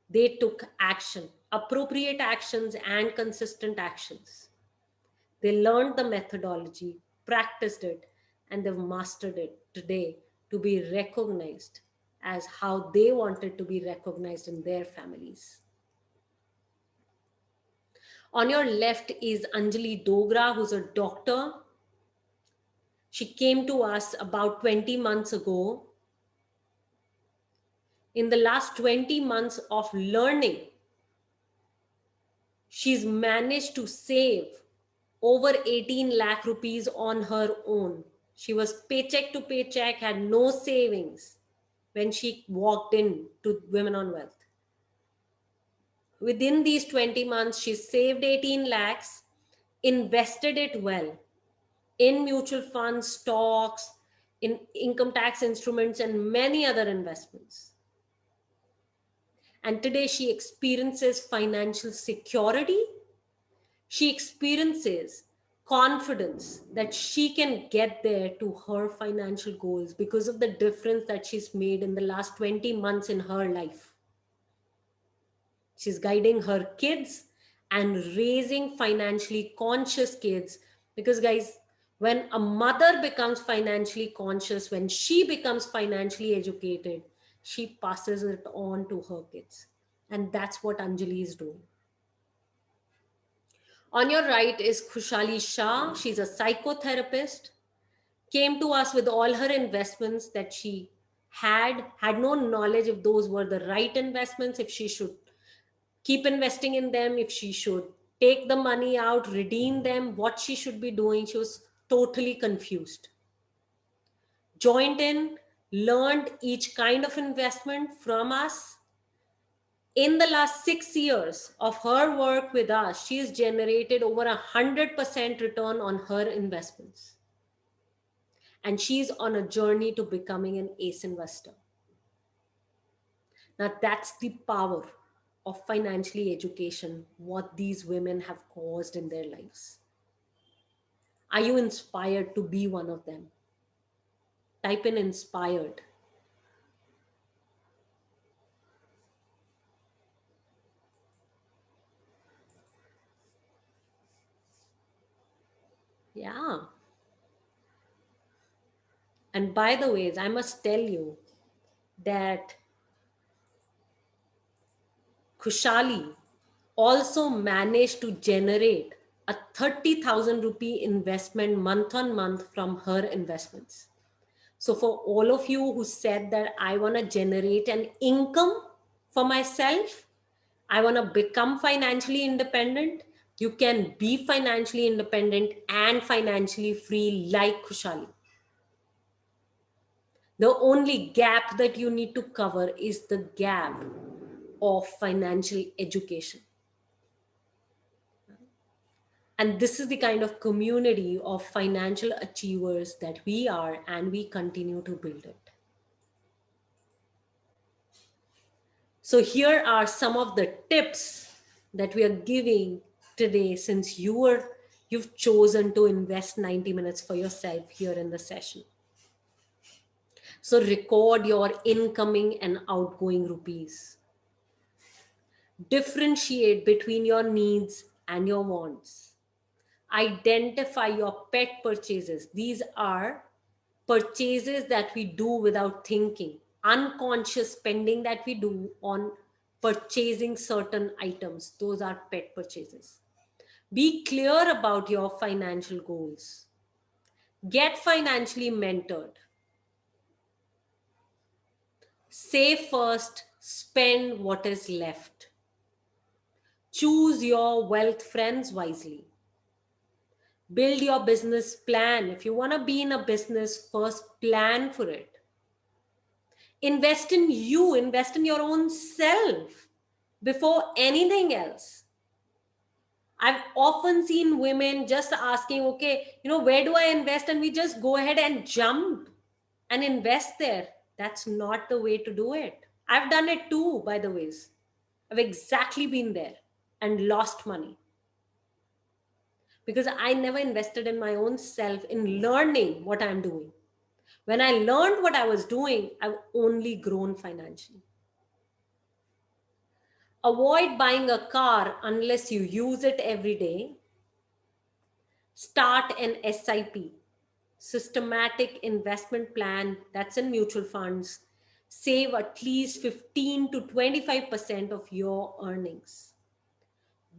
They took action, appropriate actions and consistent actions. They learned the methodology, practiced it, and they've mastered it today to be recognized as how they wanted to be recognized in their families. On your left is Anjali Dogra, who's a doctor. She came to us about 20 months ago. In the last 20 months of learning, she's managed to save over 18 lakh rupees on her own. She was paycheck to paycheck, had no savings when she walked in to Women on Wealth. Within these 20 months, she saved 18 lakhs, invested it well in mutual funds, stocks, in income tax instruments, and many other investments. And today she experiences financial security. She experiences confidence that she can get there to her financial goals because of the difference that she's made in the last 20 months in her life. She's guiding her kids and raising financially conscious kids. Because, guys, when a mother becomes financially conscious, when she becomes financially educated, she passes it on to her kids. And that's what Anjali is doing. On your right is Khushali Shah. She's a psychotherapist. Came to us with all her investments that she had no knowledge if those were the right investments, if she should keep investing in them, if she should take the money out, redeem them, what she should be doing. She was totally confused. Joined in, learned each kind of investment from us. In the last 6 years of her work with us, she has generated over 100% return on her investments. And she's on a journey to becoming an ace investor. Now, that's the power of financially education, what these women have caused in their lives. Are you inspired to be one of them? Type in inspired. Yeah. And by the way, I must tell you that Khushali also managed to generate a 30,000 rupee investment month on month from her investments. So for all of you who said that I want to generate an income for myself, I want to become financially independent, you can be financially independent and financially free like Khushali. The only gap that you need to cover is the gap of financial education. And this is the kind of community of financial achievers that we are, and we continue to build it. So here are some of the tips that we are giving today, since you've chosen to invest 90 minutes for yourself here in the session. So record your incoming and outgoing rupees. Differentiate between your needs and your wants. Identify your pet purchases. These are purchases that we do without thinking, unconscious spending that we do on purchasing certain items. Those are pet purchases. Be clear about your financial goals. Get financially mentored. Save first, spend what is left. Choose your wealth friends wisely. Build your business plan. If you want to be in a business, first plan for it. Invest in you, invest in your own self before anything else. I've often seen women just asking, okay, where do I invest? And we just go ahead and jump and invest there. That's not the way to do it. I've done it too, by the ways. I've exactly been there and lost money because I never invested in my own self in learning what I'm doing. When I learned what I was doing, I've only grown financially. Avoid buying a car unless you use it every day. Start an SIP, systematic investment plan, that's in mutual funds. Save at least 15 to 25% of your earnings.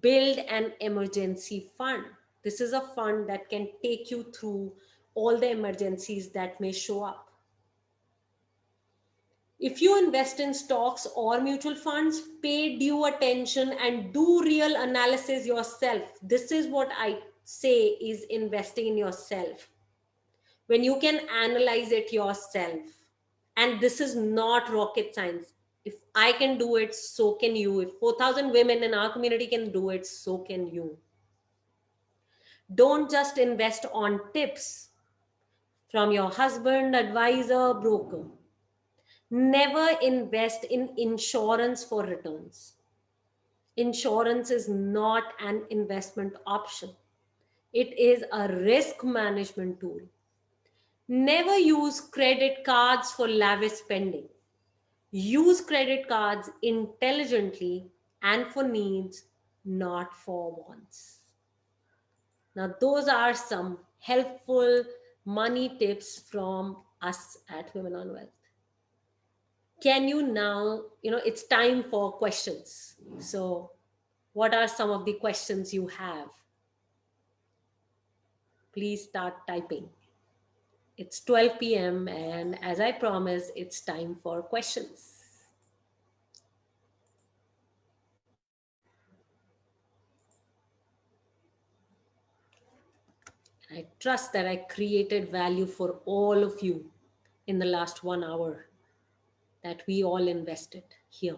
Build an emergency fund. This is a fund that can take you through all the emergencies that may show up. If you invest in stocks or mutual funds, pay due attention and do real analysis yourself. This is what I say is investing in yourself. when you can analyze it yourself. And this is not rocket science. If I can do it, so can you. If 4,000 women in our community can do it, so can you. Don't just invest on tips from your husband, advisor, broker. Never invest in insurance for returns. Insurance is not an investment option. It is a risk management tool. Never use credit cards for lavish spending. Use credit cards intelligently and for needs, not for wants. Now, those are some helpful money tips from us at Women on Wealth. Can you now, it's time for questions. So, what are some of the questions you have? Please start typing. It's 12 p.m. and as I promised, it's time for questions. I trust that I created value for all of you in the last 1 hour that we all invested here.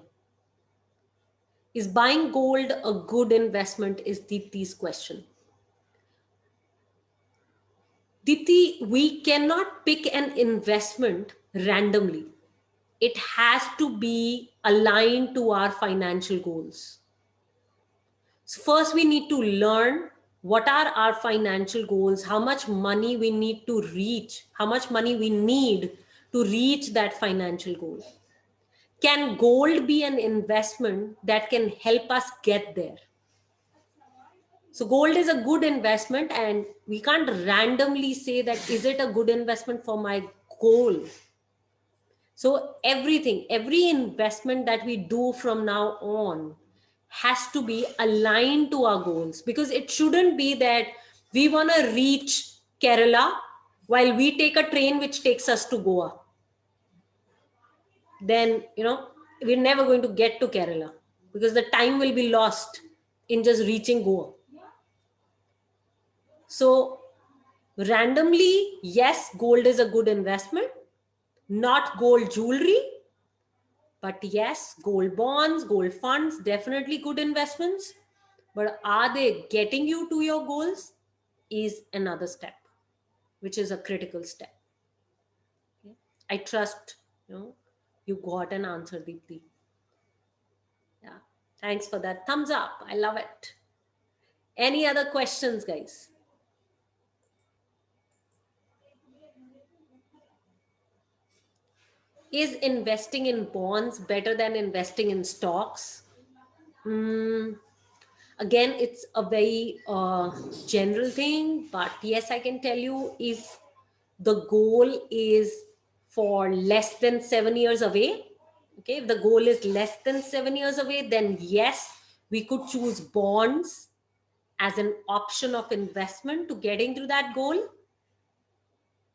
Is buying gold a good investment? Is Deepti's question. Deepti, we cannot pick an investment randomly. It has to be aligned to our financial goals. So first we need to learn what are our financial goals, how much money we need to reach, how much money we need to reach that financial goal. Can gold be an investment that can help us get there? So gold is a good investment and we can't randomly say that is it a good investment for my goal. So every investment that we do from now on has to be aligned to our goals, because it shouldn't be that we want to reach Kerala while we take a train which takes us to Goa. Then, we're never going to get to Kerala because the time will be lost in just reaching Goa. So randomly, yes, gold is a good investment, not gold jewelry. But yes, gold bonds, gold funds, definitely good investments. But are they getting you to your goals? Is another step, which is a critical step. Okay. I trust you got an answer, Deepti. Yeah. Thanks for that. Thumbs up. I love it. Any other questions, guys? Is investing in bonds better than investing in stocks? Again, it's a very general thing, but yes, I can tell you, if the goal is for less than 7 years away, okay, if the goal is less than 7 years away, then yes, we could choose bonds as an option of investment to getting to that goal.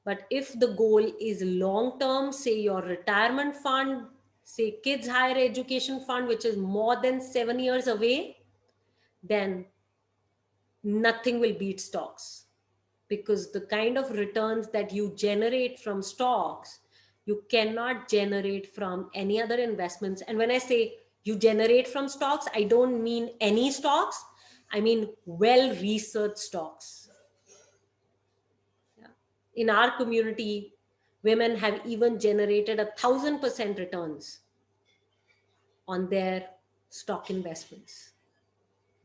But if the goal is long term, say your retirement fund, say kids higher education fund, which is more than 7 years away, then nothing will beat stocks, because the kind of returns that you generate from stocks, you cannot generate from any other investments. And when I say you generate from stocks, I don't mean any stocks, I mean well researched stocks. Yeah. In our community, women have even generated 1,000% returns on their stock investments.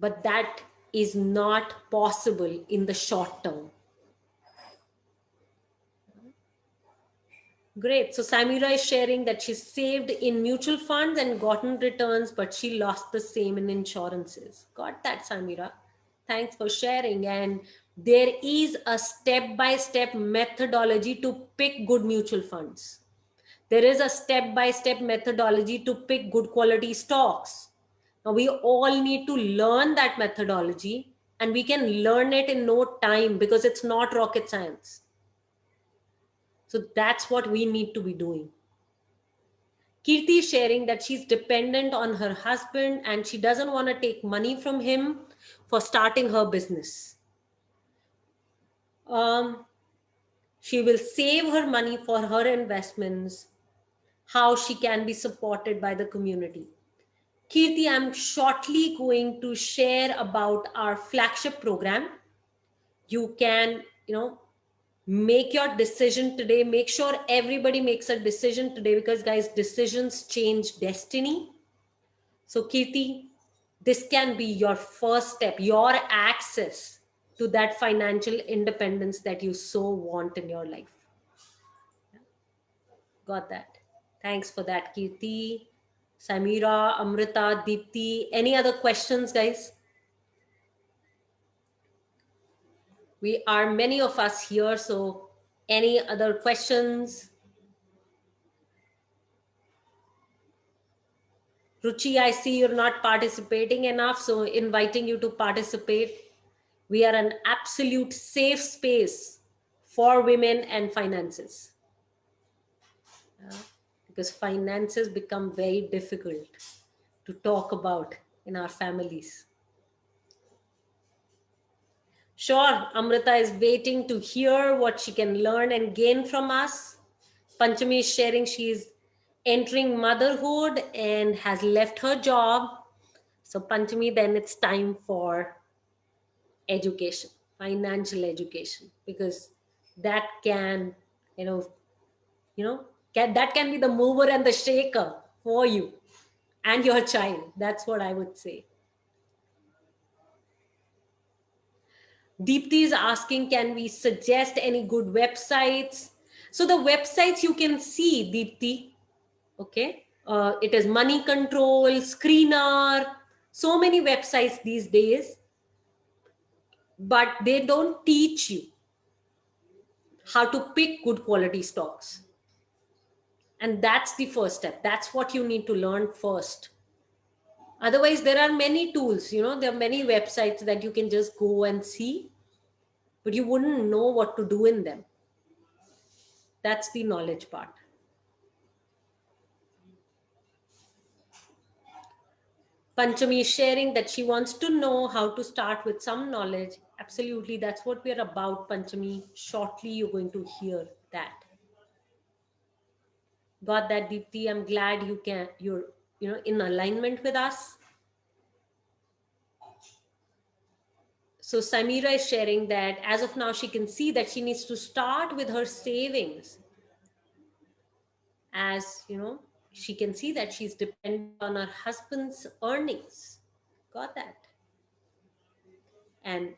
But that is not possible in the short term. Great. So Samira is sharing that she saved in mutual funds and gotten returns, but she lost the same in insurances. Got that, Samira? Thanks for sharing. And there is a step-by-step methodology to pick good mutual funds. There is a step-by-step methodology to pick good quality stocks. Now, we all need to learn that methodology, and we can learn it in no time because it's not rocket science. So that's what we need to be doing. Kirti is sharing that she's dependent on her husband and she doesn't want to take money from him for starting her business. She will save her money for her investments, how she can be supported by the community. Kirti, I'm shortly going to share about our flagship program. You can, make your decision today. Make sure everybody makes a decision today, because guys, decisions change destiny. So Kirti, this can be your first step, your access to that financial independence that you so want in your life. Got that? Thanks for that, Kirti. Samira, Amrita, Deepti, any other questions, guys? We are many of us here, so any other questions? Ruchi, I see you're not participating enough, so inviting you to participate. We are an absolute safe space for women and finances. Because finances become very difficult to talk about in our families. Sure, Amrita is waiting to hear what she can learn and gain from us. Panchami is sharing she's entering motherhood and has left her job. So Panchami, then it's time for education, financial education, because that can, that can be the mover and the shaker for you and your child. That's what I would say. Deepti is asking, can we suggest any good websites? So the websites you can see, Deepti, okay? It is Money Control, Screener, so many websites these days, but they don't teach you how to pick good quality stocks. And that's the first step. That's what you need to learn first. Otherwise, there are many tools, there are many websites that you can just go and see, but you wouldn't know what to do in them. That's the knowledge part. Panchami is sharing that she wants to know how to start with some knowledge. Absolutely, that's what we're about, Panchami. Shortly, you're going to hear that. Got that, Deepti? I'm glad you're in alignment with us. So Samira is sharing that as of now, she can see that she needs to start with her savings. As she can see that she's dependent on her husband's earnings. Got that? And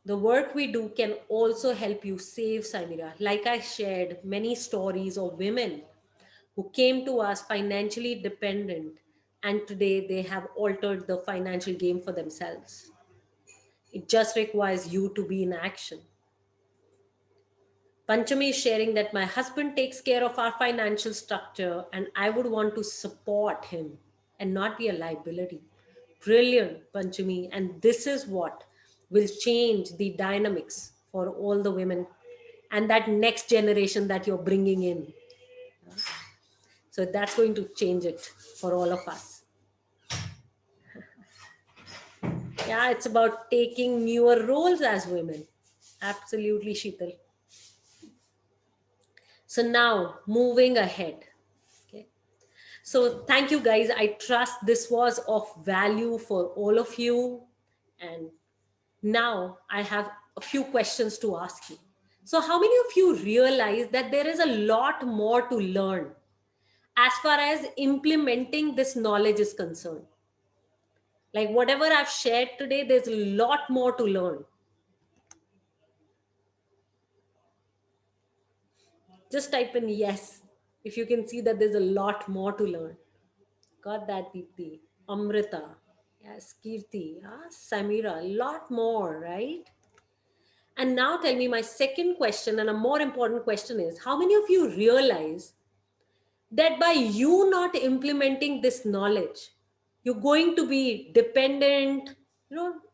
the work we do can also help you save, Samira. Like I shared many stories of women who came to us financially dependent, and today they have altered the financial game for themselves. It just requires you to be in action. Panchami is sharing that my husband takes care of our financial structure and I would want to support him and not be a liability. Brilliant, Panchami. And this is what will change the dynamics for all the women and that next generation that you're bringing in. So that's going to change it for all of us. Yeah, it's about taking newer roles as women. Absolutely, Sheetal. So now moving ahead. Okay. So thank you guys. I trust this was of value for all of you. And now I have a few questions to ask you. So how many of you realize that there is a lot more to learn as far as implementing this knowledge is concerned? Like whatever I've shared today, there's a lot more to learn. Just type in yes if you can see that there's a lot more to learn. Got that, Deepti? Amrita. Yes, Kirti. Samira. A lot more, right? And now tell me, my second question and a more important question is, how many of you realize that by you not implementing this knowledge, you're going to be dependent,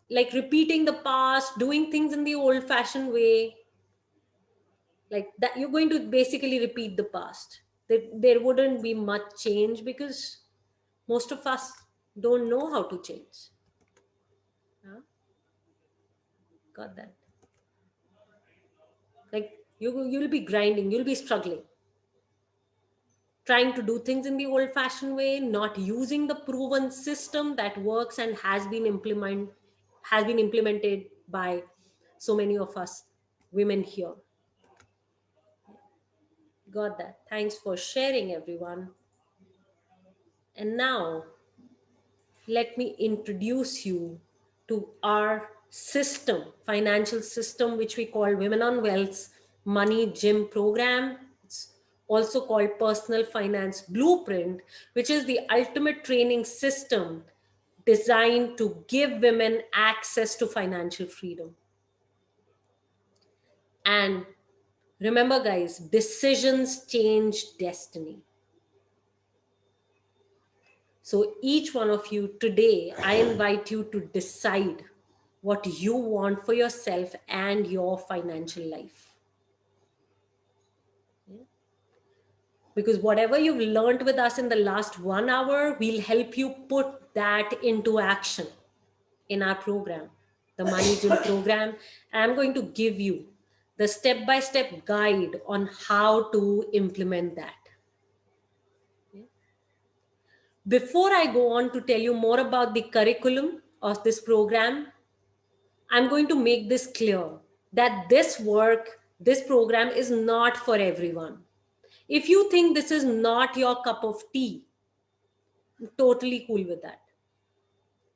like repeating the past, doing things in the old fashioned way, like that, you're going to basically repeat the past. There wouldn't be much change because most of us don't know how to change. Huh? Got that? Like You'll be grinding, you'll be struggling, trying to do things in the old fashioned way, not using the proven system that works and has been implemented by so many of us women here. Got that. Thanks for sharing, everyone. And now let me introduce you to our system, financial system, which we call Women on Wealth's Money Gym program. It's also called Personal Finance Blueprint, which is the ultimate training system designed to give women access to financial freedom. And remember, guys, decisions change destiny. So each one of you today, I invite you to decide what you want for yourself and your financial life. Because whatever you've learned with us in the last 1 hour, we'll help you put that into action in our program, the Money Gym program. I'm going to give you the step-by-step guide on how to implement that. Before I go on to tell you more about the curriculum of this program, I'm going to make this clear that this program is not for everyone. If you think this is not your cup of tea, I'm totally cool with that.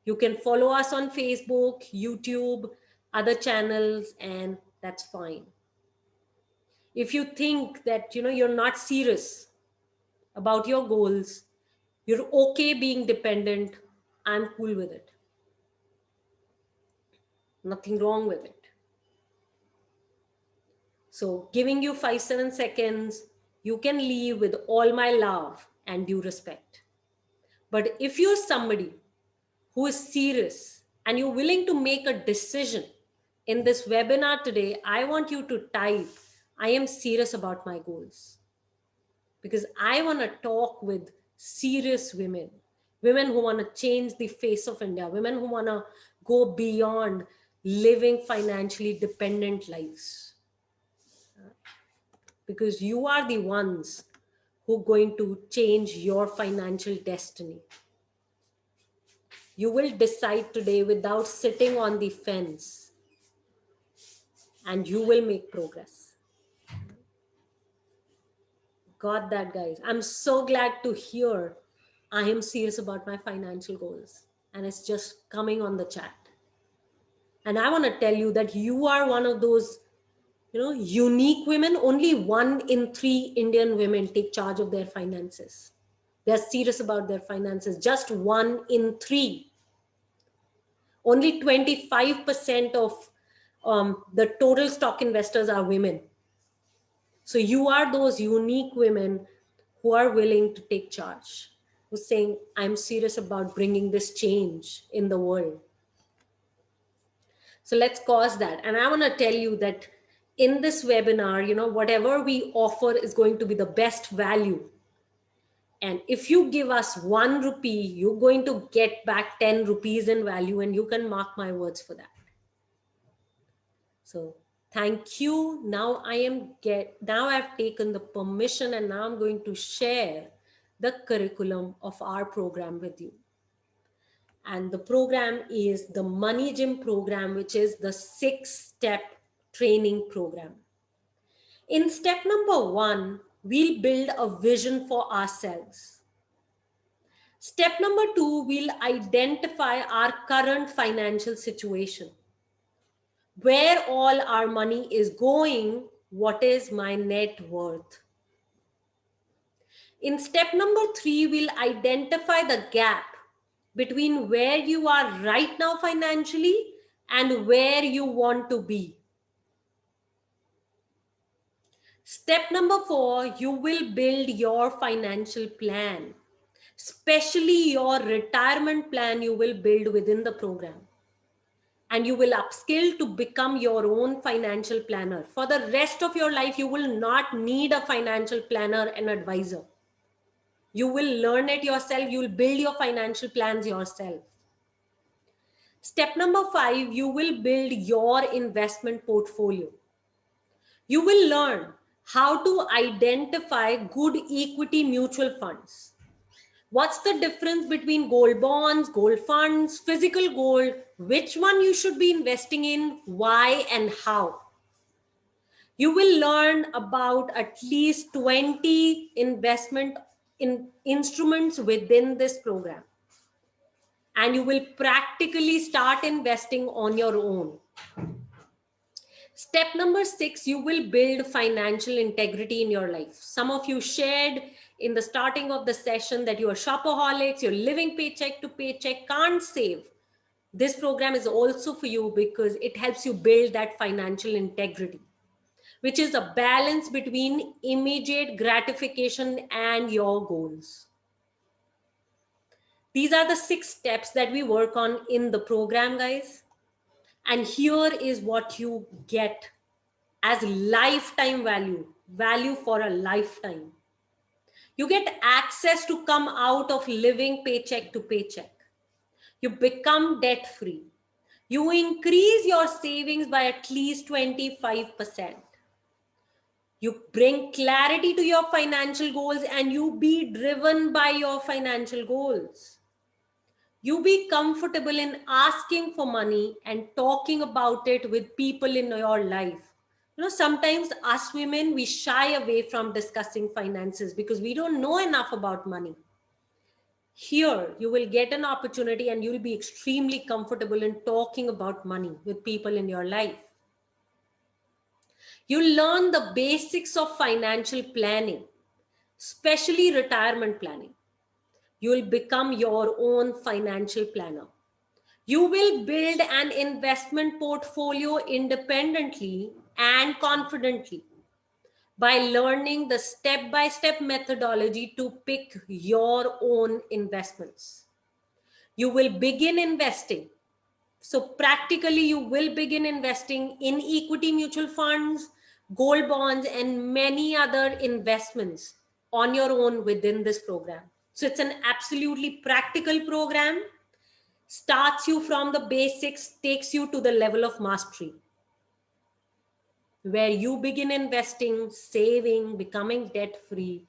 You can follow us on Facebook, YouTube, other channels, and that's fine. If you think that you're not serious about your goals, you're okay being dependent, I'm cool with it. Nothing wrong with it. So giving you 5-7 seconds, you can leave with all my love and due respect. But if you're somebody who is serious and you're willing to make a decision in this webinar today, I want you to type, I am serious about my goals. Because I want to talk with serious women, women who want to change the face of India, women who want to go beyond living financially dependent lives. Because you are the ones who are going to change your financial destiny. You will decide today without sitting on the fence, and you will make progress. Got that, guys? I'm so glad to hear I am serious about my financial goals, and it's just coming on the chat. And I want to tell you that you are one of those unique women. Only 1 in 3 Indian women take charge of their finances. They're serious about their finances. Just 1 in 3. Only 25% of the total stock investors are women. So you are those unique women who are willing to take charge, who's saying, I'm serious about bringing this change in the world. So let's cause that. And I want to tell you that in this webinar, whatever we offer is going to be the best value. And if you give us 1 rupee, you're going to get back 10 rupees in value, and you can mark my words for that. So thank you. Now I've taken the permission, and now I'm going to share the curriculum of our program with you. And the program is the Money Gym program, which is the 6-step training program. In step number 1, we'll build a vision for ourselves. Step number 2, we'll identify our current financial situation. Where all our money is going, what is my net worth? In step number 3, we'll identify the gap between where you are right now financially and where you want to be. Step number 4, you will build your financial plan, especially your retirement plan you will build within the program. And you will upskill to become your own financial planner. For the rest of your life, you will not need a financial planner and advisor. You will learn it yourself. You will build your financial plans yourself. Step number 5, you will build your investment portfolio. You will learn how to identify good equity mutual funds. What's the difference between gold bonds, gold funds, physical gold, which one you should be investing in, why and how. You will learn about at least 20 investment instruments within this program. And you will practically start investing on your own. Step number 6, you will build financial integrity in your life. Some of you shared in the starting of the session that you are shopaholics, you're living paycheck to paycheck, can't save. This program is also for you because it helps you build that financial integrity, which is a balance between immediate gratification and your goals. These are the 6 steps that we work on in the program, guys. And here is what you get as lifetime value for a lifetime. You get access to come out of living paycheck to paycheck. You become debt free. You increase your savings by at least 25%. You bring clarity to your financial goals and you be driven by your financial goals. You be comfortable in asking for money and talking about it with people in your life. You know, sometimes us women, we shy away from discussing finances because we don't know enough about money. Here, you will get an opportunity and you'll be extremely comfortable in talking about money with people in your life. You'll learn the basics of financial planning, especially retirement planning. You will become your own financial planner. You will build an investment portfolio independently and confidently by learning the step-by-step methodology to pick your own investments. You will begin investing. So practically, you will begin investing in equity mutual funds, gold bonds, and many other investments on your own within this program. So it's an absolutely practical program, starts you from the basics, takes you to the level of mastery, where you begin investing, saving, becoming debt free,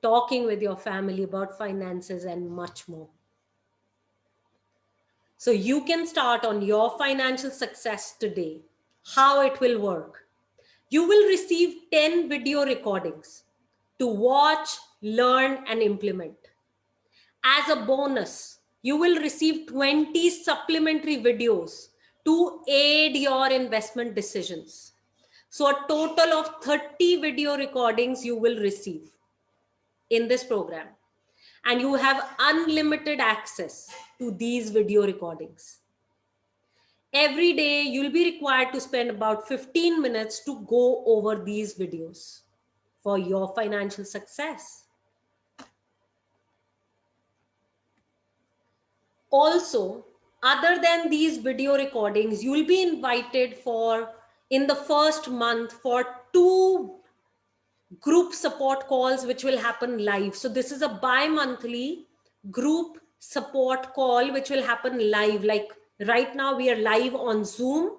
talking with your family about finances, and much more. So you can start on your financial success today. How it will work. You will receive 10 video recordings to watch, learn, and implement. As a bonus, you will receive 20 supplementary videos to aid your investment decisions. So a total of 30 video recordings you will receive in this program. And you have unlimited access to these video recordings. Every day, you'll be required to spend about 15 minutes to go over these videos for your financial success. Also, other than these video recordings, you'll be invited in the first month for 2 group support calls, which will happen live. So this is a bi-monthly group support call, which will happen live. Like right now, we are live on Zoom.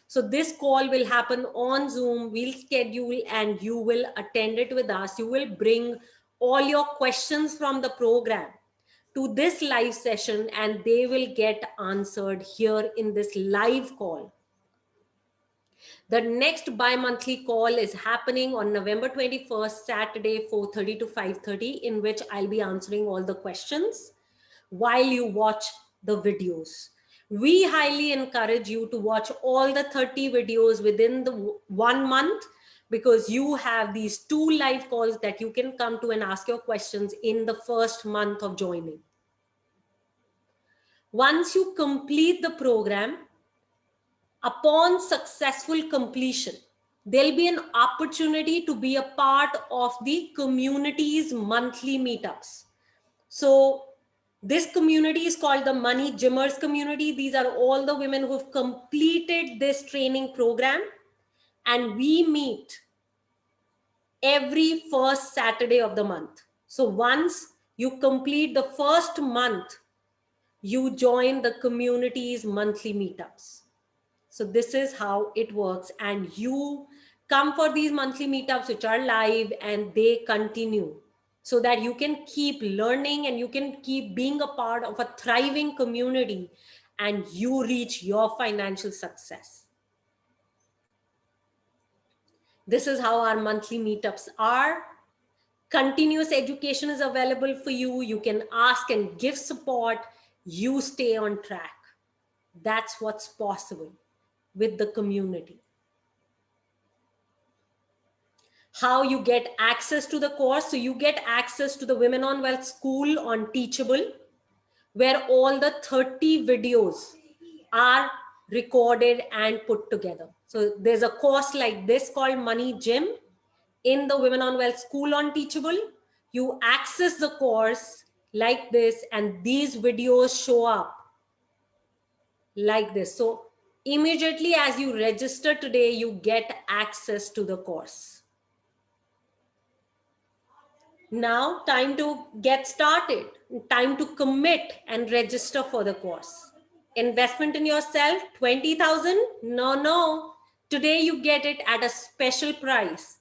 So this call will happen on Zoom. We'll schedule and you will attend it with us. You will bring all your questions from the program to this live session and they will get answered here in this live call. The next bi-monthly call is happening on November 21st, Saturday, 4:30 to 5:30, in which I'll be answering all the questions while you watch the videos. We highly encourage you to watch all the 30 videos within the 1 month, because you have these 2 live calls that you can come to and ask your questions in the first month of joining. Once you complete the program, upon successful completion, there'll be an opportunity to be a part of the community's monthly meetups. So this community is called the Money Gymmers community. These are all the women who've completed this training program, and we meet every first Saturday of the month. So once you complete the first month, you join the community's monthly meetups. So this is how it works, and you Come for these monthly meetups, which are live and they continue, so that you can keep learning and you can keep being a part of a thriving community and you reach your financial success. This is how our monthly meetups are. Continuous education is available for you. You can ask and give support. You stay on track. That's what's possible with the community. How you get access to the course. So you get access to the Women on Wealth School on Teachable, where all the 30 videos are recorded and put together. So there's a course like this called Money Gym in the Women on Wealth School on Teachable. You access the course like this, and these videos show up like this. So immediately as you register today, you get access to the course. Now, time to get started, time to commit and register for the course. Investment in yourself, 20,000? No. Today you get it at a special price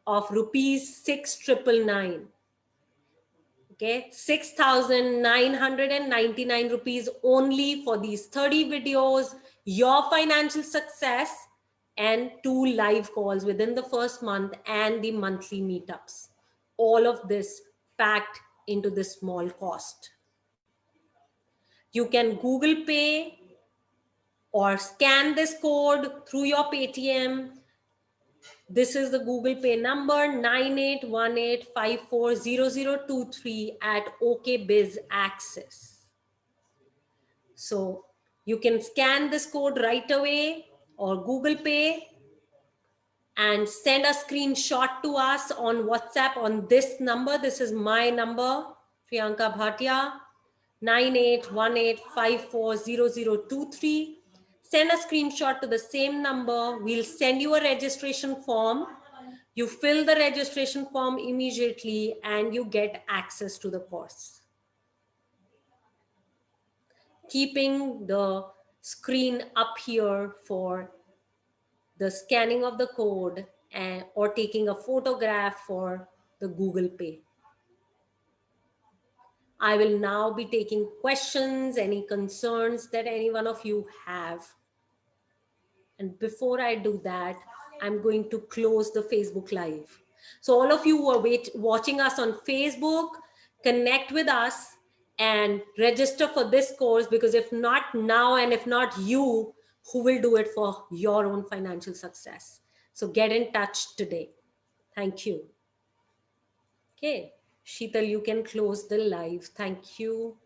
of rupees 6,999. Okay, 6,999 rupees only for these 30 videos, your financial success, and 2 live calls within the first month and the monthly meetups. All of this packed into this small cost. You can Google Pay or scan this code through your Paytm. This is the Google Pay number 9818540023 at OKBiz Access. So you can scan this code right away or Google Pay and send a screenshot to us on WhatsApp on this number. This is my number, Priyanka Bhatia, 9818540023. Send a screenshot to the same number. We'll send you a registration form. You fill the registration form immediately and you get access to the course. Keeping the screen up here for the scanning of the code or taking a photograph for the Google Pay. I will now be taking questions, any concerns that any one of you have. And before I do that, I'm going to close the Facebook Live. So all of you who are watching us on Facebook, connect with us and register for this course, because if not now and if not you, who will do it for your own financial success? So get in touch today. Thank you. Okay, Sheetal, you can close the live. Thank you.